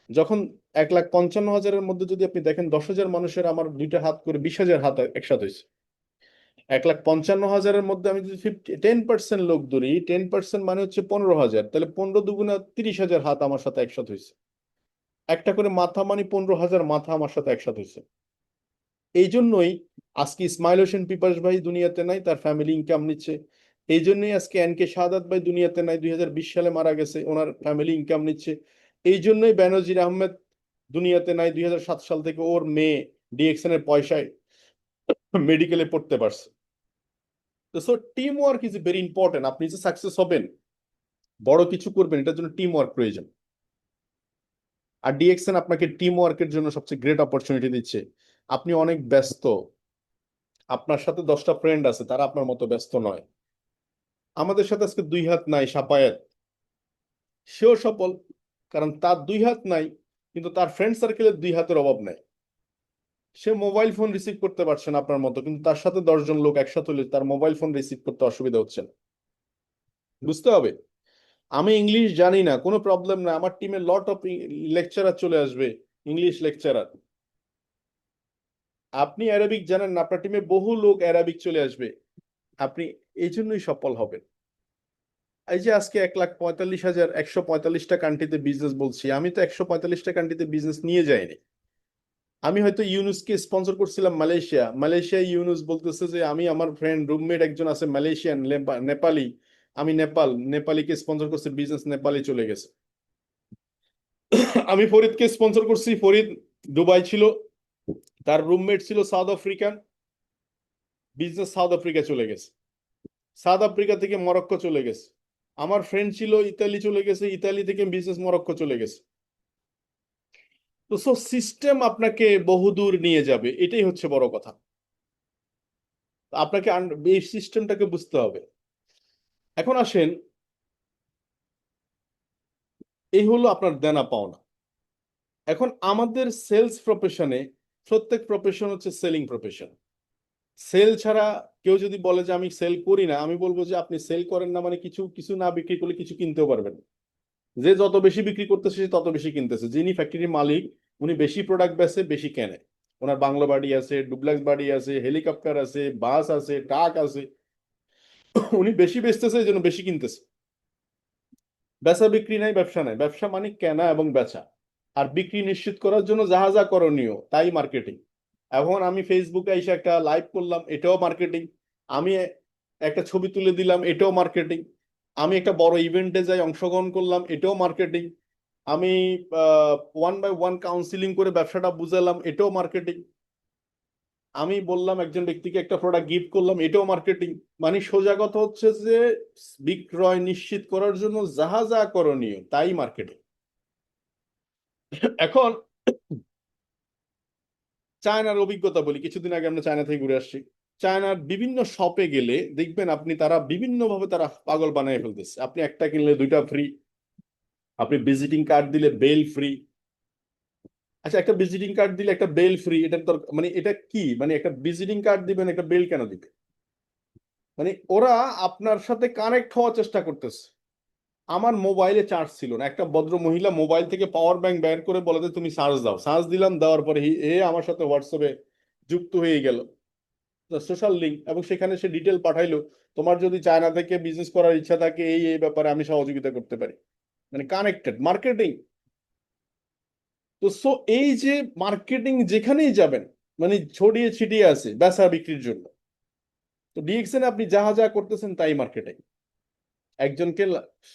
যখন 1,55,000-এর মধ্যে যদি আপনি দেখেন, 10,000 মানুষের আমার দুইটা হাত করে 20,000 হাত একসাথে হয়েছে। 1,55,000-এর মধ্যে আমি যদি 10% লোক ধরি, 10% মানে হচ্ছে 15,000, তাহলে 15 দুগুণা 30,000 হাত আমার সাথে একসাথে হয়েছে। একটা করে মাথা মানে 15,000 মাথা আমার সাথে একসাথে হয়েছে। এই জন্যই আজকে ইসমাইল হোসেন পিপাস ভাই দুনিয়াতে নাই, তার ফ্যামিলি ইনকাম নিচ্ছে। এই জন্যই আজকে এনকে শাহাদাত ভাই দুনিয়াতে নাই, 2020 সালে মারা গেছে, ওনার ফ্যামিলি ইনকাম নিচ্ছে। এই জন্যই বেনজির আহমেদ দুনিয়াতে নাই, 2007 সাল থেকে ওর মেয়ে ডিএক্সএন এর পয়সায় মেডিকেলে পড়তে পারছে। তো so team work is very important. আপনি যে সাকসেস হবেন, বড় কিছু করবেন, এটার জন্য টিম ওয়ার্ক প্রয়োজন। আর ডিএক্সএন আপনাকে টিম ওয়ার্কের জন্য সবচেয়ে গ্রেট অপরচুনিটি দিচ্ছে। আপনি অনেক ব্যস্ত, আপনার সাথে 10টা ফ্রেন্ড আছে, তারা আপনার মতো ব্যস্ত নয়। আমাদের সাথে আজকে দুই হাত নাই সাপায়াত, সেও সফল, কারণ তার দুই হাত নাই, কিন্তু তার ফ্রেন্ড সার্কেলের দুই হাতের অভাব নাই। সে মোবাইল ফোন রিসিভ করতে পারছে না আপনার মতো, কিন্তু তার সাথে 10জন লোক একসাথে হলে তার মোবাইল ফোন রিসিভ করতে অসুবিধা হচ্ছে না। বুঝতে হবে। আমি ইংলিশ জানি না, কোনো প্রবলেম না, আমার টিমে লট অফ লেকচারার চলে আসবে, ইংলিশ লেকচারার। আপনি অ্যারাবিক জানেন না, আপনার টিমে বহু লোক অ্যারাবিক চলে আসবে, আপনি এই জন্যই সফল হবেন। এই যে আজকে 1,45,000, 145টা কান্ট্রিতে বিজনেস বলছি, আমি তো 145টা কান্ট্রিতে বিজনেস নিয়ে যাইনি। আমি হয়তো ইউনুসকে স্পন্সর করছিলাম মালয়েশিয়া, মালয়েশিয়া ইউনুস বলতেছে যে আমি, আমার ফ্রেন্ড রুমমেট একজন আছে মালয়েশিয়ান, নেপালি, আমি নেপালিকে স্পন্সর করছি, বিজনেস নেপালে চলে গেছে। আমি ফরিদকে স্পন্সর করছি, ফরিদ দুবাই ছিল, তার রুমমেট ছিল south African, business south Africa চলে গেছে। সাউথ আফ্রিকা থেকে মরক্কো চলে গেছে। আমার ফ্রেন্ড ছিল ইতালি, চলে গেছে, ইতালি থেকে বিজনেস মরক্কো চলে গেছে। তো সো সিস্টেম আপনাকে বহুদূর নিয়ে যাবে, এটাই হচ্ছে বড় কথা। আপনাকে এই সিস্টেমটাকে বুঝতে হবে। এখন আসেন, এই হলো আপনার দেনা পাওনা। এখন আমাদের সেলস প্রফেশনে, প্রত্যেক প্রফেশন হচ্ছে সেলিং প্রফেশন। সেল ছাড়া কেউ যদি বলে যে আমি সেল করি না, আমি বলবো যে আপনি সেল করেন না মানে কিছু কিছু না বিক্রি করলে কিছু কিনতেও পারবেন না। যে যত বেশি বিক্রি করতেছে সে তত বেশি কিনতেছে। যিনি ফ্যাক্টরির মালিক, উনি বেশি প্রোডাক্ট বেচে, বেশি কেনে। ওনার বাংলো বাড়ি আছে, ডুপ্লেক্স বাড়ি আছে, হেলিকপ্টার আছে, বাস আছে, ট্রাক আছে, উনি বেশি বেচতেছে, এই জন্য বেশি কিনতেছে। বেচা বিক্রি নাই, ব্যবসা নাই। ব্যবসা মানে কেনা এবং বেচা, আর বিক্রি নিশ্চিত করার জন্য যাহা যা করণীয় তাই মার্কেটিং। এখন আমি ফেসবুকে এসে একটা লাইভ করলাম, এটাও মার্কেটিং। আমি একটা ছবি তুলে দিলাম, এটাও মার্কেটিং। আমি একটা বড় ইভেন্টে যাই, অংশগ্রহণ করলাম, এটাও মার্কেটিং। আমি 1 by 1 কাউন্সিলিং করে ব্যবসাটা বুঝালাম, এটাও মার্কেটিং। আমি বললাম একজন ব্যক্তিকে একটা প্রোডাক্ট গিফট করলাম, এটাও মার্কেটিং। মানে সোজা কথা হচ্ছে যে বিক্রয় নিশ্চিত করার জন্য যাহা যা করণীয় তাই মার্কেটিং। এখন চায়নার অভিজ্ঞতা বলি, কিছুদিন আগে আমরা চায়না থেকে ঘুরে আসছি। চায়নার বিভিন্ন শপে গেলে দেখবেন আপনি, তারা বিভিন্ন ভাবে তারা পাগল বানিয়ে ফেলতেছে। আপনি একটা কিনলে দুইটা ফ্রি, আপনি ভিজিটিং কার্ড দিলে বেল ফ্রি। আচ্ছা, একটা ভিজিটিং কার্ড দিলে একটা বেল ফ্রি, এটা তো মানে এটা কি, মানে একটা ভিজিটিং কার্ড দিবেন, একটা বেল কেন দিবে? মানে ওরা আপনার সাথে কানেক্ট হওয়ার চেষ্টা করতেছে। আমার মোবাইলে চার্জ ছিল না, একটা ভদ্র মহিলা মোবাইল থেকে পাওয়ার ব্যাংক বের করে বলে যে তুমি চার্জ দাও। চার্জ দিলাম, দেওয়ার পরে এ আমার সাথে হোয়াটসঅ্যাপে যুক্ত হয়ে গেল। সোশ্যাল লিঙ্ক, এবং সেখানে সে ডিটেল পাঠাইলো, তোমার যদি চায়না থেকে বিজনেস করার ইচ্ছা থাকে এই এই ব্যাপারে আমি সহযোগিতা করতে পারি। মানে কানেক্টেড মার্কেটিং। তো সো এই যে মার্কেটিং যেখানেই যাবেন মানে ছড়িয়ে ছিটিয়ে আছে বেচা বিক্রির জন্য। তো ডিএক্সএন আপনি যাহা যা করতেছেন তাই মার্কেটিং। একজনকে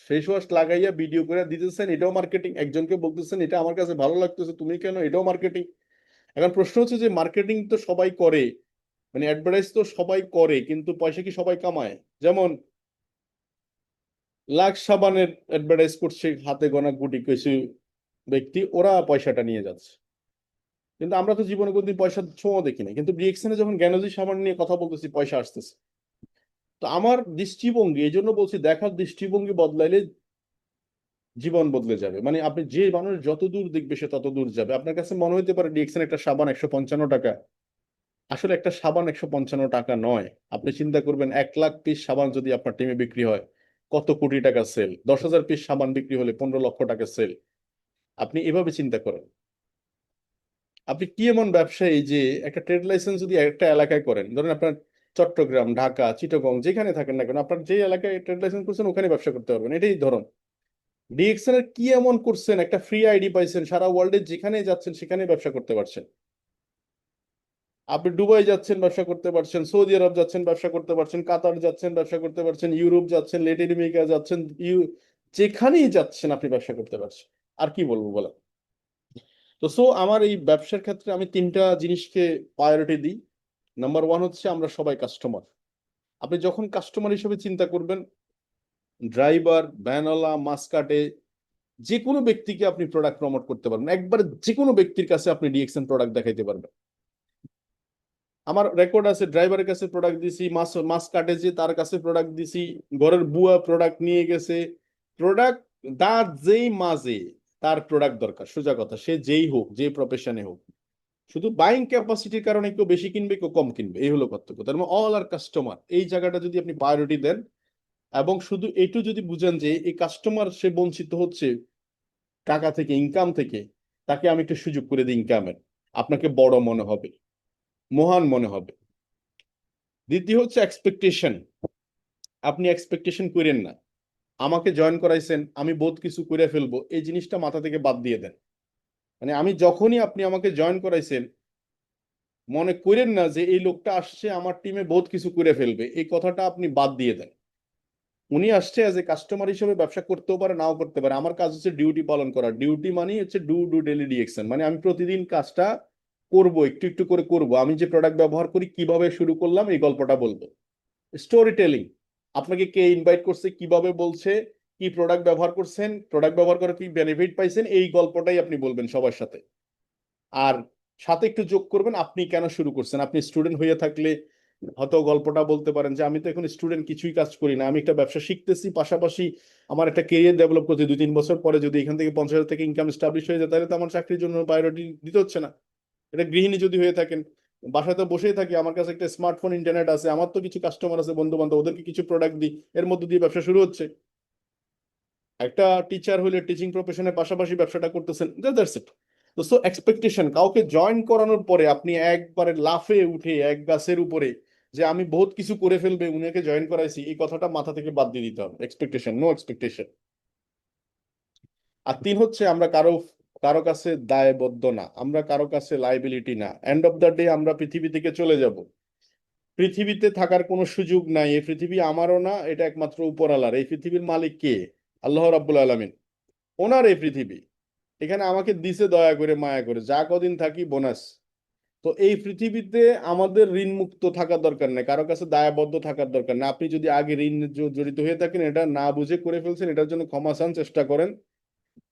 ফেস ওয়াশ লাগাইয়া ভিডিও করে দিতেছেন, এটাও মার্কেটিং। একজনকে বলতেছেন এটা আমার কাছে ভালো লাগতেছে তুমি কেন, এটাও মার্কেটিং। এখন প্রশ্ন হচ্ছে যে মার্কেটিং তো সবাই করে, মানে অ্যাডভার্টাইজ তো সবাই করে, কিন্তু পয়সা কি সবাই কামায়? যেমন লাক্স সাবানের অ্যাডভার্টাইজ করছে হাতে গোনা গুটি কিছু ব্যক্তি, ওরা পয়সাটা নিয়ে যাচ্ছে। কিন্তু আমরা তো জীবনে কোনদিন পয়সার ছোঁয়া দেখি না, কিন্তু ডিএক্সএনে যখন জ্ঞানজি সাবান নিয়ে কথা বলতেছি পয়সা আসতেছে। তো আমার দৃষ্টিভঙ্গি, এই জন্য বলছি দেখার দৃষ্টিভঙ্গি বদলাইলে জীবন বদলে যাবে। মানে আপনি যে মানুষ যত দূর দেখবে সে তত দূর যাবে। আপনার কাছে মনে হতে পারে ডিএক্সএন একটা সাবান 155 টাকা, আসলে একটা সাবান 155 টাকা নয়। আপনি চিন্তা করবেন 1 লাখ পিস সাবান যদি আপনার টিমে বিক্রি হয় কত কোটি টাকা সেল, 10,000 পিস সাবান বিক্রি হলে 15 লক্ষ টাকা সেল। আপনি এভাবে চিন্তা করেন। আপনি কি এমন ব্যবসায়ী যে একটা ট্রেড লাইসেন্স যদি একটা এলাকায় করেন, ধরেন আপনার চট্টগ্রাম, ঢাকা, চিটাগং যেখানে থাকেন না কেন, আপনার যে এলাকায় ট্রেড লাইসেন্স করছেন ওখানে ব্যবসা করতে পারবেন। এটাই ধরুন ডিএক্সএন এর কি এমন করছেন, একটা ফ্রি আইডি পাইছেন, সারা ওয়ার্ল্ডে যেখানে যাচ্ছেন সেখানে ব্যবসা করতে পারছেন। আপনি দুবাই যাচ্ছেন ব্যবসা করতে পারছেন, সৌদি আরব যাচ্ছেন ব্যবসা করতে পারছেন, কাতার যাচ্ছেন ব্যবসা করতে পারছেন, ইউরোপ যাচ্ছেন, ল্যাটিন আমেরিকা যাচ্ছেন, যেখানেই যাচ্ছেন আপনি ব্যবসা করতে পারছেন। আর কি বলবো বলা। তো সো আমার এই ব্যবসার ক্ষেত্রে আমি তিনটা জিনিসকে প্রায়োরিটি দিই। নাম্বার ওয়ান হচ্ছে আমরা সবাই কাস্টমার। আপনি যখন কাস্টমার হিসেবে চিন্তা করবেন, ড্রাইভার, ভ্যানওয়ালা, মাস কাটে, যে কোনো ব্যক্তিকে আপনি প্রোডাক্ট প্রমোট করতে পারবেন। একবার যে কোনো ব্যক্তির কাছে আপনি ডিএক্সএন প্রোডাক্ট দেখাইতে পারবেন। আমার রেকর্ড আছে, ড্রাইভারের কাছে প্রোডাক্ট দিছি, মাস মাস কাটে যে তার কাছে প্রোডাক্ট দিছি, ঘরের বুয়া প্রোডাক্ট নিয়ে গেছে। প্রোডাক্ট তার যেই মাঝে তার প্রোডাক্ট দরকার, সোজা কথা, সে যেই হোক, যে প্রফেশনে হোক, শুধু বাইং ক্যাপাসিটির কারণে কেউ বেশি কিনবে কেউ কম কিনবে, এই হলো পার্থক্য। তার মানে অল আর কাস্টমার, এই জায়গাটা যদি আপনি প্রায়োরিটি দেন এবং শুধু একটু যদি বুঝেন যে এই কাস্টমার সে বঞ্চিত হচ্ছে টাকা থেকে, ইনকাম থেকে, তাকে আমি একটু সুযোগ করে দিই ইনকামের, আপনাকে বড় মনে হবে, মহান মনে হবে। দ্বিতীয় হচ্ছে এক্সপেকটেশন। আপনি এক্সপেকটেশন করেন না আমাকে জয়েন করাইছেন আমি বহুত কিছু করে ফেলবো, এই জিনিসটা মাথা থেকে বাদ দিয়ে দেন। মানে আমি যখনই আপনি আমাকে জয়েন করাইছেন মনে করেন না যে এই লোকটা আসছে আমার টিমে বহুত কিছু করে ফেলবে, এই কথাটা আপনি বাদ দিয়ে দেন। উনি আসছে অ্যাজ এ কাস্টমার হিসেবে ব্যবসা করতেও পারে নাও করতে পারে। আমার কাজ হচ্ছে ডিউটি পালন করা। ডিউটি মানে হচ্ছে ডু ডু ডেলি ডিএক্সএন, মানে আমি প্রতিদিন কাজটা করব, একটু একটু করে করব। আমি যে প্রোডাক্ট ব্যবহার করি, কিভাবে শুরু করলাম, এই গল্পটা বলবো। স্টোরি টেলিং, আপনাকে কে ইনভাইট করছে, কিভাবে বলছে, কি প্রোডাক্ট ব্যবহার করছেন, প্রোডাক্ট ব্যবহার করে কি বেনিফিট পাইছেন, এই গল্পটাই আপনি বলবেন সবার সাথে। আর সাথে একটু যোগ করবেন আপনি কেন শুরু করছেন। আপনি স্টুডেন্ট হয়ে থাকলে হয়তো গল্পটা বলতে পারেন যে আমি তো এখন স্টুডেন্ট, কিছুই কাজ করি না, আমি একটা ব্যবসা শিখতেছি, পাশাপাশি আমার একটা কেরিয়ার ডেভেলপ করতে 2-3 বছর পরে যদি এখান থেকে 50,000 থেকে ইনকাম স্টাবলিশ হয়ে যায় তাহলে তো আমার চাকরির জন্য প্রায়োরিটি দিতে হচ্ছে না। এটা গৃহিণী যদি হয়ে থাকেন, বাসায় তো বসেই থাকি, আমার কাছে একটা স্মার্টফোন, ইন্টারনেট আছে, আমার তো কিছু কাস্টমার আছে, বন্ধু বান্ধব, ওদেরকে কিছু প্রোডাক্ট দিই, এর মধ্যে দিয়ে ব্যবসা শুরু হচ্ছে। একটা টিচার হলে টিচিং প্রফেশনের পাশাপাশি ব্যবসাটা করতেছেন, দ্যাটস ইট। তো সো এক্সপেকটেশন, কাউকে জয়েন করানোর পরে আপনি একবারে লাফে উঠে এক গাছের উপরে যে আমি বহুত কিছু করে ফেলবে উনাকে জয়েন করাইছি, এই কথাটা মাথা থেকে বাদ দিয়ে দিতে হবে। Expectation, no expectation. আর তিন হচ্ছে আমরা কারো কারো কাছে দায়বদ্ধ না, আমরা কারো কাছে লাইবিলিটি না। এন্ড অফ দ্য ডে আমরা পৃথিবী থেকে চলে যাব, পৃথিবীতে থাকার কোনো সুযোগ নাই। এই পৃথিবী আমারও না, এটা একমাত্র উপরওয়ালার। এই পৃথিবীর মালিক কে? আল্লাহ রাব্বুল আলামিন, ওনার এই পৃথিবী। এখানে আমাকে দিছে দয়া করে, মায়া করে, যা কদিন থাকি বোনাস। তো এই পৃথিবীতে আমাদের ঋণ মুক্ত থাকার দরকার নেই, কারো কাছে দায়বদ্ধ থাকার দরকার নেই। আপনি যদি আগে ঋণ জড়িত হয়ে থাকেন, এটা না বুঝে করে ফেলছেন, এটার জন্য ক্ষমা চান, চেষ্টা করেন।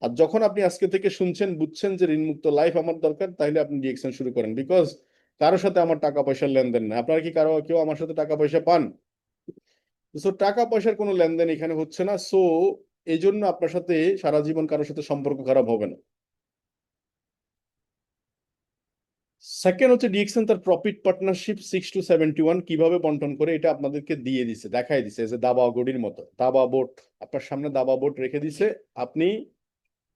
আর যখন আপনি আজকে থেকে শুনছেন, বুঝছেন যে ঋণ মুক্ত লাইফ আমার দরকার, তাহলে আপনি ডিএকশন শুরু করেন। বিকজ কারোর সাথে আমার টাকা পয়সার লেনদেন না। আপনারা কি কারো কেউ আমার সাথে টাকা পয়সা পান? সো টাকা পয়সার কোনো লেনদেন এখানে হচ্ছে না। সো এই জন্য আপনার সাথে সারা জীবন কারোর সাথে সম্পর্ক খারাপ হবে না। সেকেন্ড হচ্ছে ডিএক্সএন তার প্রফিট পার্টনারশিপ 6 to 71 কিভাবে বন্টন করে এটা আপনাদেরকে দিয়ে দিছে, দেখাই দিছে, যে দাবা গড়ির মতো দাবা বোর্ড আপনার সামনে দাবা বোর্ড রেখে দিছে। আপনি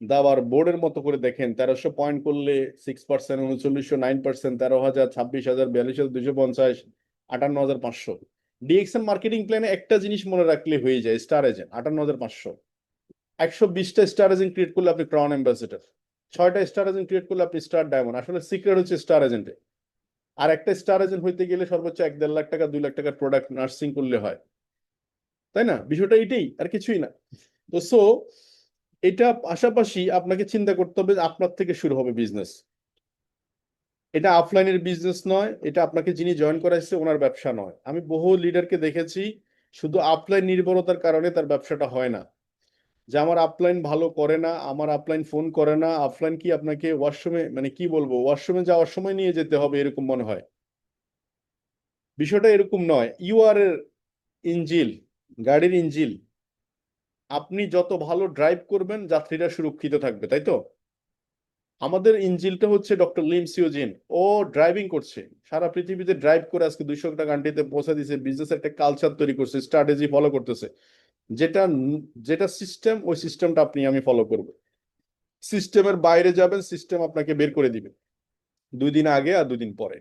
দাবার বোর্ডের মতো করে দেখেন। 1300 পয়েন্ট করলে 6%, 3900 9%, 13,000, 26,000, 42,250, 58,500। ডিএক্সএন মার্কেটিং প্ল্যানে একটা জিনিস মনে রাখলে হয়ে যায়, স্টার এজেন্ট 58,500। 120টা স্টার এজেন্ট ক্রিয়েট করলে আপনি ক্রাউন অ্যাম্বাসেডর, 6টা স্টার এজেন্ট ক্রিয়েট করলে আপনি স্টার ডায়মন্ড। আসলে সিক্রেট হচ্ছে স্টার এজেন্টে। আর একটা স্টার এজেন্ট হইতে গেলে সর্বোচ্চ 1-1.5 লাখ টাকা 2 লাখ টাকার প্রোডাক্ট নার্সিং করলে হয়, তাই না? বিষয়টা এটাই, আর কিছুই না। তো এটা পাশাপাশি আপনাকে চিন্তা করতে হবে যে আপনার থেকে শুরু হবে বিজনেস। এটা অফলাইনের বিজনেস নয়, এটা আপনাকে যিনি জয়েন করাইছে ওনার ব্যবসা নয়। আমি বহু লিডারকে দেখেছি শুধু অফলাইন নির্ভরতার কারণে তার ব্যবসাটা হয় না, যে আমার আপলাইন ভালো করে না, আমার আপলাইন ফোন করে না। অফলাইন কি আপনাকে ওয়াশরুমে, মানে কি বলবো, ওয়াশরুমে যাওয়ার সময় নিয়ে যেতে হবে এরকম মনে হয়। বিষয়টা এরকম নয়। ইউ আর ইঞ্জিল, গাড়ির ইঞ্জিল। আপনি যত ভালো ড্রাইভ করবেন যাত্রীরা সুরক্ষিত থাকবে, তাই তো? আমাদের ইঞ্জিলটা হচ্ছে ডক্টর লিম সিওজিন। ও ড্রাইভিং করছে, সারা পৃথিবীতে ড্রাইভ করে আজকে 200টা কান্ট্রিতে পৌঁছে দিয়েছে, বিজনেস একটা কালচার তৈরি করছে, স্ট্র্যাটেজি ফলো করতেছে। যেটা যেটা সিস্টেম, ওই সিস্টেমটা আপনি আমি ফলো করবো। সিস্টেমের বাইরে যাবেন, সিস্টেম আপনাকে বের করে দিবে 2 দিন আগে আর 2 দিন পরে।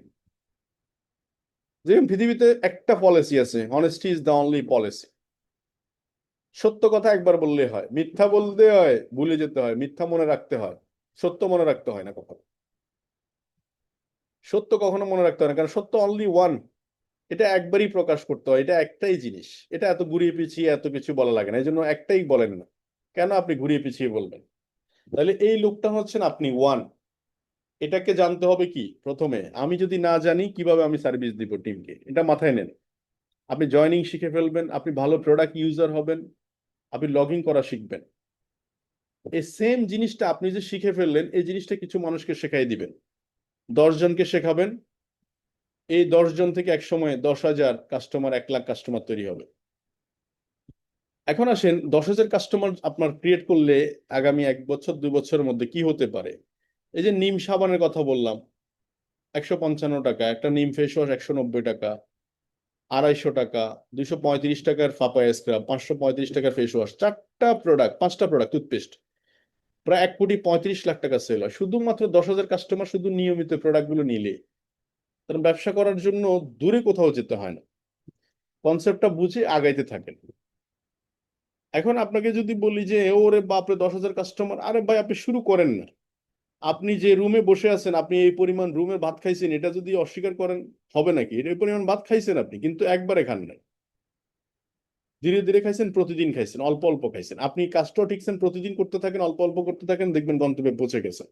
যেমন পৃথিবীতে একটা পলিসি আছে, honesty is the only policy. সত্য কথা একবার বললে হয়, মিথ্যা বলতে হয় ভুলে যেতে হয়, মিথ্যা মনে রাখতে হয়, সত্য মনে রাখতে হয় না কখনো। সত্য কখনো মনে রাখতে হয় না, কারণ সত্য অনলি ওয়ান। এটা একবারই প্রকাশ করতে হয়, এটা একটাই জিনিস। এটা এত ঘুরিয়ে পিছিয়ে এত কিছু বলা লাগে না, এই জন্য একটাই বলেন না। কেন আপনি ঘুরিয়ে পিছিয়ে বলবেন? তাহলে এই লোকটা হচ্ছেন আপনি ওয়ান। এটাকে জানতে হবে কি প্রথমে, আমি যদি না জানি কিভাবে আমি সার্ভিস দিব টিমকে, এটা মাথায় নেন। আপনি জয়নিং শিখে ফেলবেন, আপনি ভালো প্রোডাক্ট ইউজার হবেন, আপনি লগ ইন করা শিখবেন। এই সেম জিনিসটা আপনি যে শিখে ফেললেন, এই জিনিসটা কিছু মানুষকে শেখাই দিবেন, 10 জনকে শেখাবেন। এই 10 জন থেকে এক সময় 10,000 কাস্টমার, 1 লাখ কাস্টমার তৈরি হবে। এখন আসেন, 10,000 কাস্টমার আপনার ক্রিয়েট করলে আগামী 1 বছর 2 বছরের মধ্যে কি হতে পারে। এই যে নিম সাবানের কথা বললাম, 155 টাকা একটা নিম ফেস ওয়াশ, 190 টাকা, 250 টাকা, 235 টাকার ফাপায়া স্ক্রাব, 535 টাকার ফেস ওয়াশ, 4টা প্রোডাক্ট, 5টা প্রোডাক্ট, টুথপেস্ট, প্রায় 1,35 লাখ টাকা সেল হয় শুধুমাত্র 10,000 কাস্টমার শুধু নিয়মিত প্রোডাক্ট গুলো নিলে। কারণ ব্যবসা করার জন্য দূরে কোথাও যেতে হয় না, কনসেপ্টটা বুঝে আগাইতে থাকেন। এখন আপনাকে যদি বলি যে ওরে বাপরে 10,000 কাস্টমার, আরে ভাই আপনি শুরু করেন না। আপনি যে রুমে বসে আছেন, আপনি এই পরিমাণ রুমের ভাত খাইছেন, এটা যদি অস্বীকার করেন হবে নাকি? এই পরিমাণ ভাত খাইছেন আপনি, কিন্তু একবারে খান নাই, ধীরে ধীরে খাইছেন, প্রতিদিন খাইছেন, অল্প অল্প খাইছেন। আপনি কাজটাও ঠিকছেন, প্রতিদিন করতে থাকেন, অল্প অল্প করতে থাকেন, দেখবেন গন্তব্যে পৌঁছে গেছেন।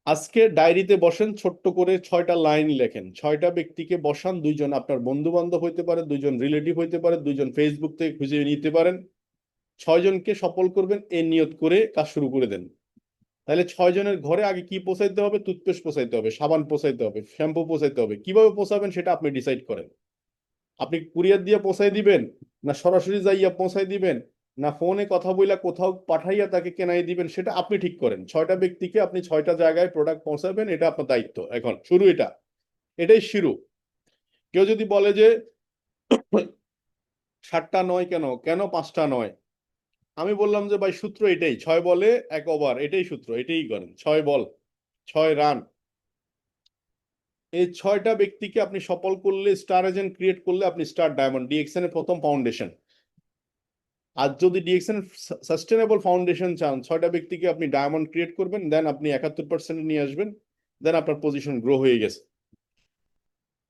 আজকে ডায়েরিতে বসেন, ছোট্ট করে 6টা লাইন লেখেন, 6টা ব্যক্তিকে বসান, 2 জন আপনার বন্ধু বান্ধব হইতে পারে, 2 জন রিলেটিভ হইতে পারে, 2 জন ফেসবুক থেকে খুঁজে নিতে পারেন। 6 জনকে সফল করবেন এই নিয়ত করে কাজ শুরু করে দেন। তাহলে 6 জনের ঘরে আগে কি পৌঁছাইতে হবে? টুথপেস্ট পৌঁছাইতে হবে, সাবান পৌঁছাইতে হবে, শ্যাম্পু পৌঁছাইতে হবে। কিভাবে পৌঁছাবেন সেটা আপনি ডিসাইড করেন। আপনি কুরিয়ার দিয়ে পৌঁছাই দিবেন, না সরাসরি যাইয়া পৌঁছাই দিবেন, না ফোনে কথা বইলা কোথাও পাঠাইয়া তাকে কেনাই দিবেন, সেটা আপনি ঠিক করেন। 6টা ব্যক্তিকে আপনি 6টা জায়গায় প্রোডাক্ট পৌঁছাবেন, এটা আপনার দায়িত্ব। এখন শুরু, এটাই শুরু। কেউ যদি বলে যে 7টা নয়, কেন কেন 5টা নয়, আমি বললাম যে ভাই সূত্র এটাই, 6 বলে 1 ওভার, এটাই সূত্র, এটাই করেন। 6 বল 6 রান। এই 6টা ব্যক্তিকে আপনি সফল করলে, স্টার এজেন্ট ক্রিয়েট করলে আপনি স্টার ডায়মন্ড, ডিএক্সএন এর প্রথম ফাউন্ডেশন। আর যদি ডিএক্সএন সাস্টেনেবল ফাউন্ডেশন চান, 6টা ব্যক্তিকে আপনি ডায়মন্ড ক্রিয়েট করবেন, দেন আপনি 71% নিয়ে আসবেন, দেন আপনার পজিশন গ্রো হয়ে গেছে।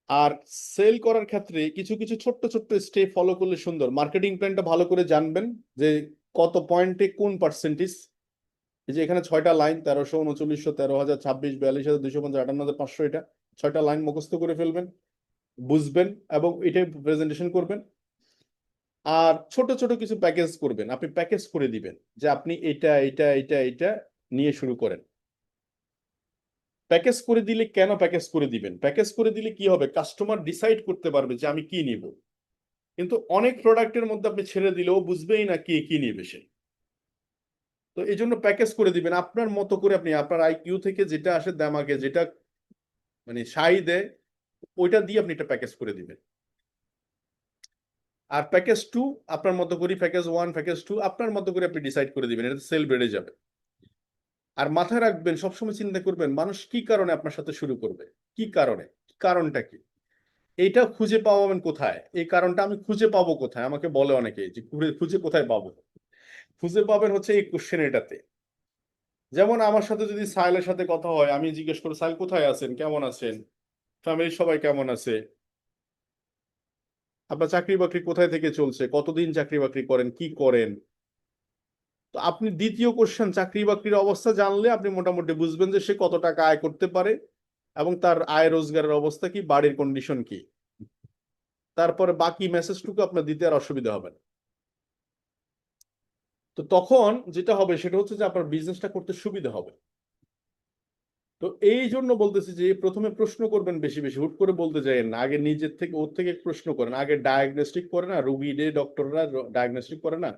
আর সেল করার ক্ষেত্রে কিছু কিছু ছোট্ট ছোট্ট স্টেপ ফলো করলে সুন্দর। মার্কেটিং প্ল্যানটা ভালো করে জানবেন যে কত পয়েন্টে কোন পার্সেন্টেজ। এই যে এখানে 6টা লাইন, 1300, 3900, 13,000, 26, 42,250, 58,500, এটা 6টা লাইন মুখস্থ করে ফেলবেন, বুঝবেন এবং এটাই প্রেজেন্টেশন করবেন। আর ছোট ছোট কিছু প্যাকেজ করবেন, আপনি প্যাকেজ করে দিবেন যে আপনি এটা এটা এটা এটা নিয়ে শুরু করেন। প্যাকেজ করে দিলে, কেন প্যাকেজ করে দিবেন? প্যাকেজ করে দিলে কি হবে, কাস্টমার ডিসাইড করতে পারবে যে আমি কি নিব। কিন্তু অনেক প্রোডাক্টের মধ্যে আপনি ছেড়ে দিলেও বুঝবেই না কি কি নিবে সে। তো এই জন্য প্যাকেজ করে দিবেন আপনার মতো করে, আপনি আপনার আইকিউ থেকে যেটা আসে দামাকে, যেটা মানে সাই দেয়, ওইটা দিয়ে আপনি একটা প্যাকেজ করে দিবেন। আর প্যাকেজ 2 আপনার মতো করে, প্যাকেজ 1, প্যাকেজ 2 আপনার মতো করে আপনি ডিসাইড করে দিবেন, এটা সেল বেড়ে যাবে। আর মাথায় রাখবেন, সবসময় চিন্তা করবেন মানুষ কি কারণে আপনার সাথে শুরু করবে। কি কারণে, কারণটা কি, এইটা খুঁজে পাবেন কোথায়, এই কারণটা আমি খুঁজে পাবো কোথায়, আমাকে বলে অনেকে যে খুঁজে কোথায় পাবো। খুঁজে পাবেন হচ্ছে এই কোশ্চেন এটাতে। যেমন আমার সাথে যদি সাহেলের সাথে কথা হয়, আমি জিজ্ঞেস করি সাহেল কোথায় আছেন, কেমন আছেন, ফ্যামিলির সবাই কেমন আছে, আপনার চাকরি বাকরি কোথায় থেকে চলছে, কতদিন চাকরি বাকরি করেন, কি করেন। তো আপনি দ্বিতীয় কোশ্চেন চাকরি বাকরির অবস্থা জানলে আপনি মোটামুটি বুঝবেন যে সে কত টাকা আয় করতে পারে এবং তার আয় রোজগারের অবস্থা কি, বাড়ির কন্ডিশন কি। তারপরে বাকি মেসেজটুকু আপনার দিতে আর অসুবিধা হবে না। তো তখন যেটা হবে সেটা হচ্ছে যে আপনার বিজনেসটা করতে সুবিধা হবে। তো এই জন্য বলতেছি যে প্রথমে প্রশ্ন করবেন বেশি বেশি, হুট করে বলতে যাইয়েন না, আগে নিজের থেকে ওর থেকে প্রশ্ন করেন, আগে ডায়াগনস্টিক করে না রুগীদের, ডক্টররা ডায়াগনস্টিক করে না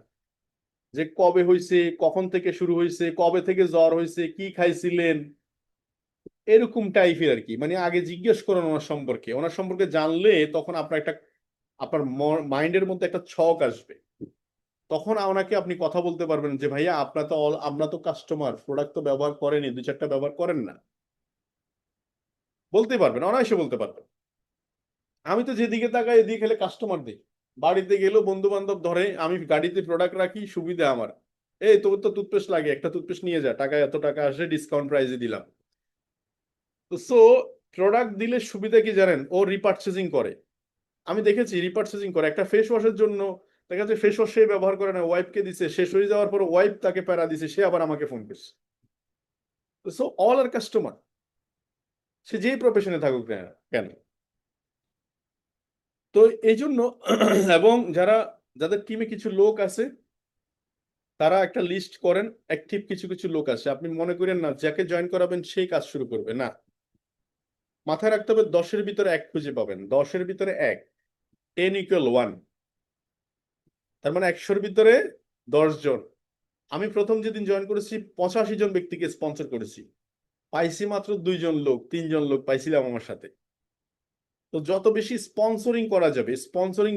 যে কবে হয়েছে, কখন থেকে শুরু হয়েছে, কবে থেকে জ্বর হয়েছে, কি খাইছিলেন, এরকম টাইপের আর কি। মানে আগে জিজ্ঞেস করেন ওনার সম্পর্কে জানলে তখন আপনার একটা, আপনার মাইন্ডের মধ্যে একটা ছক আসবে। তখন ওনাকে আপনি কথা বলতে পারবেন যে ভাইয়া আপনার তো কাস্টমার, প্রোডাক্ট তো ব্যবহার করেনি, দুই চারটা ব্যবহার করেন না, বলতে পারবেন, অনায়াসে বলতে পারবেন। আমি তো যেদিকে তাকাই এদিকে খেলে কাস্টমার দিই, বাড়িতে গেলেও বন্ধু বান্ধব ধরে, আমি গাড়িতে প্রোডাক্ট রাখি, সুবিধা আমার, এই তোর তো টুথপেস্ট লাগে, একটা টুথপেস্ট নিয়ে যা, টাকা এত টাকা আসে, ডিসকাউন্ট প্রাইসে দিলাম। তো প্রোডাক্ট দিলে সুবিধা কি জানেন, ও রিপার্চেজিং করে। আমি দেখেছি রিপার্চেজিং করে, একটা ফেস ওয়াশের জন্য দেখা যাচ্ছে ফেস ওয়াশ সে ব্যবহার করে না, ওয়াইফকে দিছে, শেষ হয়ে যাওয়ার পর ওয়াইফ তাকে প্যারা দিছে, সে আবার আমাকে ফোন করছে। অল আর কাস্টমার, সে যেই প্রফেশনে থাকুক না কেন। তো এই জন্য এবং যাদের টিমে কিছু লোক আছে, তারা একটা লিস্ট করেন, অ্যাক্টিভ কিছু কিছু লোক আছে, আপনি মনে করেন না যাকে জয়েন করাবেন সেই কাজ শুরু করবে না। মাথায় রাখতে হবে 10-এর ভিতরে 1 খুঁজে পাবেন, 10-এর ভিতরে 1, 10=1। তার মানে 100-এর ভিতরে 10 জন। আমি প্রথম যেদিন জয়েন করেছি 85 জন ব্যক্তিকে স্পন্সর করেছি, পাইছি মাত্র 2 জন লোক, 3 জন লোক পাইছিলাম আমার সাথে। তো যত বেশি স্পন্সরিং করা যাবে,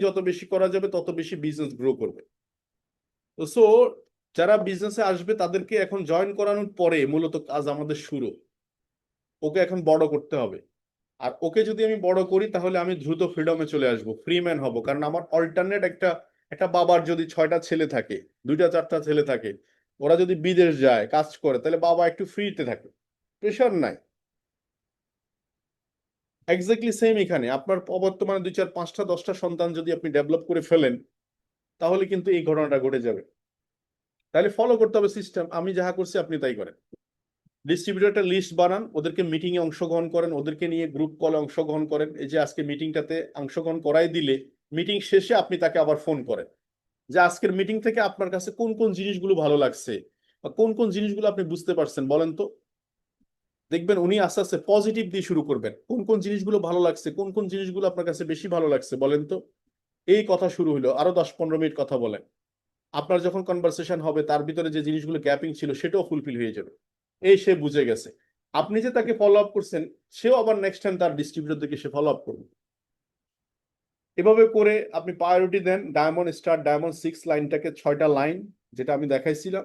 যত বেশি করা যাবে তত বেশি বিজনেস গ্রো করবে। তো যারা বিজনেসে আসবে তাদেরকে এখন জয়েন করানোর পরে মূলত কাজ আমাদের শুরু, ওকে এখন বড় করতে হবে। আর ওকে যদি আমি বড় করি তাহলে আমি দ্রুত ফ্রিডমে চলে আসবো, ফ্রি ম্যান হব। কারণ আমার অল্টারনেট একটা, একটা বাবার যদি 6টা ছেলে থাকে, 2টা 4টা ছেলে থাকে, ওরা যদি বিদেশ যায় কাজ করে, তাহলে বাবা একটু ফ্রিতে থাকে, প্রেশার নাই। এক্স্যাক্টলি সেম এখানে আপনার বর্তমানে 2 4 5টা 10টা সন্তান যদি আপনি ডেভেলপ করে ফেলেন, তাহলে কিন্তু এই ঘটনাটা ঘটে যাবে। তাহলে ফলো করতে হবে সিস্টেম, আমি যাহা করছি আপনি তাই করেন। ডিস্ট্রিবিউটরটা লিস্ট বানান, ওদেরকে মিটিং এ অংশগ্রহণ করেন, ওদেরকে নিয়ে গ্রুপ কলে অংশগ্রহণ করেন। এই যে আজকে মিটিংটাতে অংশগ্রহণ করাই দিলে, মিটিং শেষে আপনি তাকে আবার ফোন করেন যে আজকের মিটিং থেকে আপনার কাছে কোন কোন জিনিসগুলো ভালো লাগছে বা কোন কোন জিনিসগুলো আপনি বুঝতে পারছেন বলেন তো। দেখবেন উনি আস্তে আস্তে পজিটিভ দিয়ে শুরু করবেন, কোন কোন জিনিসগুলো ভালো লাগছে, কোন কোন জিনিসগুলো আপনার কাছে বেশি ভালো লাগছে বলেন তো। এই কথা শুরু হলো, আরো 10-15 মিনিট কথা বলেন। আপনার যখন কনভারসেশন হবে তার ভিতরে যে জিনিসগুলো গ্যাপিং ছিল সেটাও ফুলফিল হয়ে যাবে, এই সে বুঝে গেছে। আপনি যে তাকে ফলো আপ করছেন, সেও আবার নেক্সট টাইম তার ডিস্ট্রিবিউটর দিকে সে ফলো আপ করবে। এভাবে করে আপনি প্রায়োরিটি দেন, ডায়মন্ড 6 লাইনটাকে 6টা লাইন যেটা আমি দেখাইছিলাম,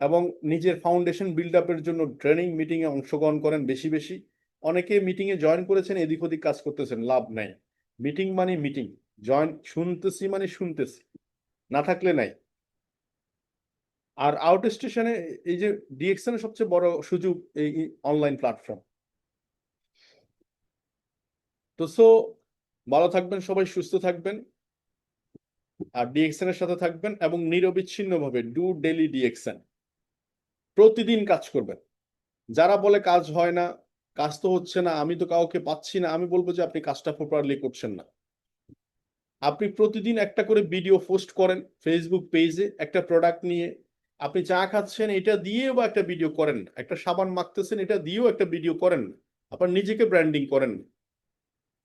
এবং নিজের ফাউন্ডেশন বিল্ড আপের জন্য ট্রেনিং মিটিং এ অংশগ্রহণ করেন বেশি বেশি। অনেকে মিটিং এ জয়েন করেছেন, এদিক ওদিক কাজ করতেছেন, লাভ নাই। মিটিং মানে মিটিং, জয়েন শুনতেছি মানে শুনতেছি, না থাকলে নাই। আর আউট স্টেশনে এই যে ডিএক্সএন এর সবচেয়ে বড় সুযোগ এই অনলাইন প্ল্যাটফর্ম। তো ভালো থাকবেন সবাই, সুস্থ থাকবেন, আর ডিএক্সএন এর সাথে থাকবেন এবং নিরবিচ্ছিন্ন ভাবে ডু ডেইলি ডিএক্সএন, প্রতিদিন কাজ করবেন। যারা বলে কাজ হয় না, কাজ তো হচ্ছে না, আমি তো কাউকে পাচ্ছি না, আমি বলবো যে আপনি কাজটা প্রপারলি করছেন না। আপনি প্রতিদিন একটা করে ভিডিও পোস্ট করেন ফেসবুক পেজে, একটা প্রোডাক্ট নিয়ে, আপনি চা খাচ্ছেন এটা দিয়েও বা একটা ভিডিও করেন, একটা সাবান মাখতেছেন এটা দিয়েও একটা ভিডিও করেন, আপনার নিজেকে ব্র্যান্ডিং করেন।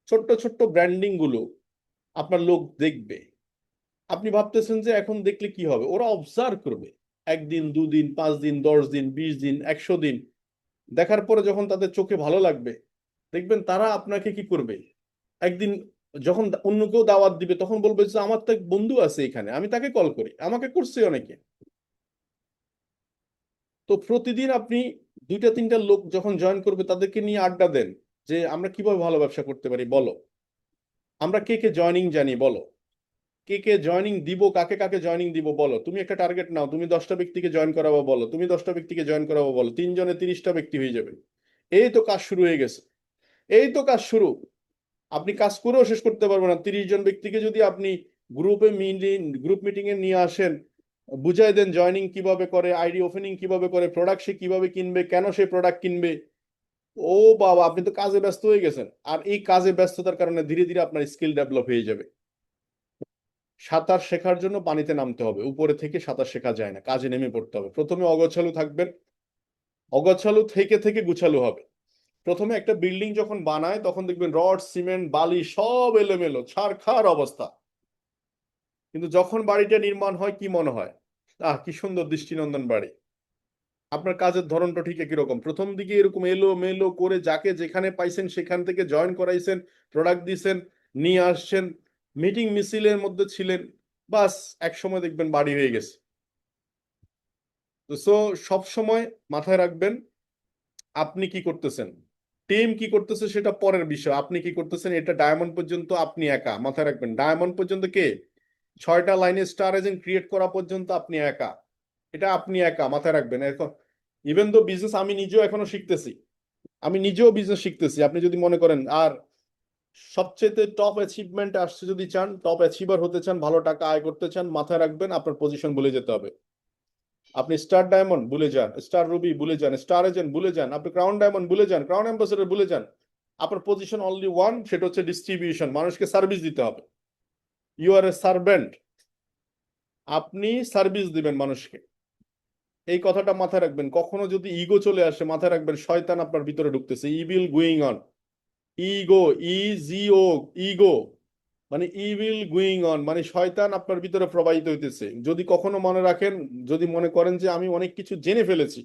ছোট্ট ছোট্ট ব্র্যান্ডিং গুলো আপনার লোক দেখবে। আপনি ভাবতেছেন যে এখন দেখলে কি হবে, ওরা অবজার্ভ করবে 1 দিন 2 দিন 5 দিন 10 দিন 20 দিন 100 দিন দেখার পরে যখন তাদের চোখে ভালো লাগবে, দেখবেন তারা আপনাকে কি করবে, একদিন যখন অন্য কেউ দাওয়াত দিবে তখন বলবে যে আমার তো এক বন্ধু আছে এখানে, আমি তাকে কল করি, আমাকে করছে অনেকে। তো প্রতিদিন আপনি 2টা 3টা লোক যখন জয়েন করবে তাদেরকে নিয়ে আড্ডা দেন, যে আমরা কিভাবে ভালো ব্যবসা করতে পারি বলো, আমরা কে কে জয়নিং জানি বলো, কে কে জয়নিং দিব, কাকে কাকে জয়নিং দিব বলো, তুমি একটা টার্গেট নাও, তুমি 10টা ব্যক্তিকে জয়েন করাবো বলো, তুমি 10টা ব্যক্তিকে জয়েন করাবো বলো, 3 জনে 30টা ব্যক্তি হয়ে যাবে। এই তো কাজ শুরু হয়ে গেছে, এই তো কাজ শুরু। আপনি কাজ করেও শেষ করতে পারবেন না। 30 জন ব্যক্তিকে যদি আপনি গ্রুপ মিটিং এ নিয়ে আসেন, বুঝাই দেন জয়নিং কিভাবে করে, আইডি ওপেনিং কিভাবে করে, প্রোডাক্ট সে কিভাবে কিনবে, কেন সে প্রোডাক্ট কিনবে, ও বাবা, আপনি তো কাজে ব্যস্ত হয়ে গেছেন। আর এই কাজে ব্যস্ততার কারণে ধীরে ধীরে আপনার স্কিল ডেভেলপ হয়ে যাবে। সাঁতার শেখার জন্য পানিতে নামতে হবে, উপরে থেকে সাঁতার শেখা যায় না, কাজে নেমে পড়তে হবে। প্রথমে অগোছালো থাকবেন, অগোছালো থেকে থেকে গুছালো হবে। প্রথমে একটা বিল্ডিং যখন বানায় তখন দেখবেন রড সিমেন্ট বালি সব এলোমেলো ছারখার অবস্থা, কিন্তু যখন বাড়িটা নির্মাণ হয় কি মনে হয়, কি সুন্দর দৃষ্টিনন্দন বাড়ি। আপনার কাজের ধরনটা ঠিক একই রকম, প্রথম দিকে এরকম এলো মেলো করে যাকে যেখানে পাইছেন সেখান থেকে জয়েন করাইছেন, প্রোডাক্ট দিছেন, নিয়ে আসছেন, মিটিং মিছিলের মধ্যে ছিলেন, বাস এক সময় দেখবেন বাড়ি হয়ে গেছে। তো সব সময় মাথায় রাখবেন আপনি কি করতেছেন, টিম কি করতেছে সেটা পরের বিষয়, আপনি কি করতেছেন এটা ডায়মন্ড পর্যন্ত আপনি একা। মাথায় রাখবেন ডায়মন্ড পর্যন্ত কে, 6টা লাইনে স্টার এজেন্ট ক্রিয়েট করা পর্যন্ত আপনি একা, এটা আপনি একা, মাথায় রাখবেন। এখন ইভেন দো বিজনেস আমি নিজেও এখনো শিখতেছি, আমি নিজেও বিজনেস শিখতেছি। আপনি যদি মনে করেন আর সবচেয়ে টপ অ্যাচিভমেন্ট আসছে, যদি চান টপ অ্যাচিভার হতে চান, ভালো টাকা আয় করতে চান, মাথায় রাখবেন আপনার পজিশন ভুলে যেতে হবে। আপনি স্টার ডায়মন্ড ভুলে যান, স্টার রুবি ভুলে যান, স্টার এজেন্ট ভুলে যান, আপনি ক্রাউন ডায়মন্ড ভুলে যান, ক্রাউন অ্যাম্বাসেডর ভুলে যান, আপনার পজিশন অনলি ওয়ান, সেটা হচ্ছে ডিস্ট্রিবিউশন, মানুষকে সার্ভিস দিতে হবে। ইউ আর এ সার্ভেন্ট, আপনি সার্ভিস দিবেন মানুষকে। এই কথাটা মাথায় রাখবেন। কখনো যদি ইগো চলে আসে, মাথায় রাখবেন শয়তান আপনার ভিতরে ঢুকতেছে, evil going on, ego, E G O, ego মানে ইভিল গোয়িং অন, মানে শয়তান আপনার ভিতরে প্রবাহিত হইতেছে। যদি কখনো মনে রাখেন, যদি মনে করেন যে আমি অনেক কিছু জেনে ফেলেছি,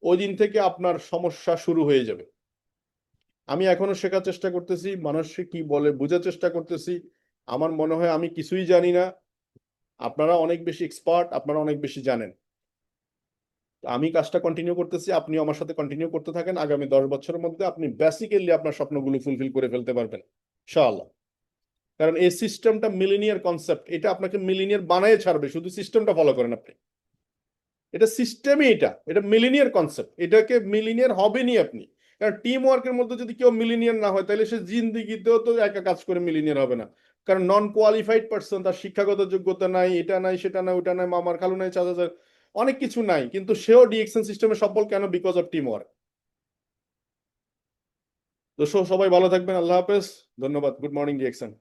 ওই দিন থেকে আপনার সমস্যা শুরু হয়ে যাবে। আমি এখনো শেখার চেষ্টা করতেছি, মানুষকে কি বলে বোঝার চেষ্টা করতেছি। আমার মনে হয় আমি কিছুই জানি না, আপনারা অনেক বেশি এক্সপার্ট, আপনারা অনেক বেশি জানেন। আমি কাজটা কন্টিনিউ করতেছি, আপনি আমার সাথে কন্টিনিউ করতে থাকেন। আগামী 10 বছরের মধ্যে আপনি বেসিক্যালি আপনার স্বপ্নগুলো ফুলফিল করে ফেলতে পারবেন ইনশাআল্লাহ। কারণ এই সিস্টেমটা মিলিনিয়ার কনসেপ্ট, এটা আপনাকে মিলিনিয়ার বানায় ছাড়বে, শুধু সিস্টেমটা ফলো করেন আপনি। এটা সিস্টেমই, এটা মিলিনিয়ার কনসেপ্ট, এটাকে মিলিনিয়ার হবেনই আপনি। কারণ টিম ওয়ার্কের মধ্যে যদি কেউ মিলিনিয়ার না হয়, তাহলে সে জিন্দিগিতেও তো একা কাজ করে মিলিনিয়ার হবে না। কারণ নন কোয়ালিফাইড পার্সন, তার শিক্ষাগত যোগ্যতা নাই, এটা নাই সেটা নাই ওটা নাই, মামার খালু নাই চাচা, অনেক কিছু নাই, কিন্তু সেও ডিএক্সএন সিস্টেমে সফল কেন, বিকজ অফ টিম ওয়ার্ক। তো সবাই ভালো থাকবেন, আল্লাহ হাফেজ, ধন্যবাদ, গুড মর্নিং ডিএক্সএন।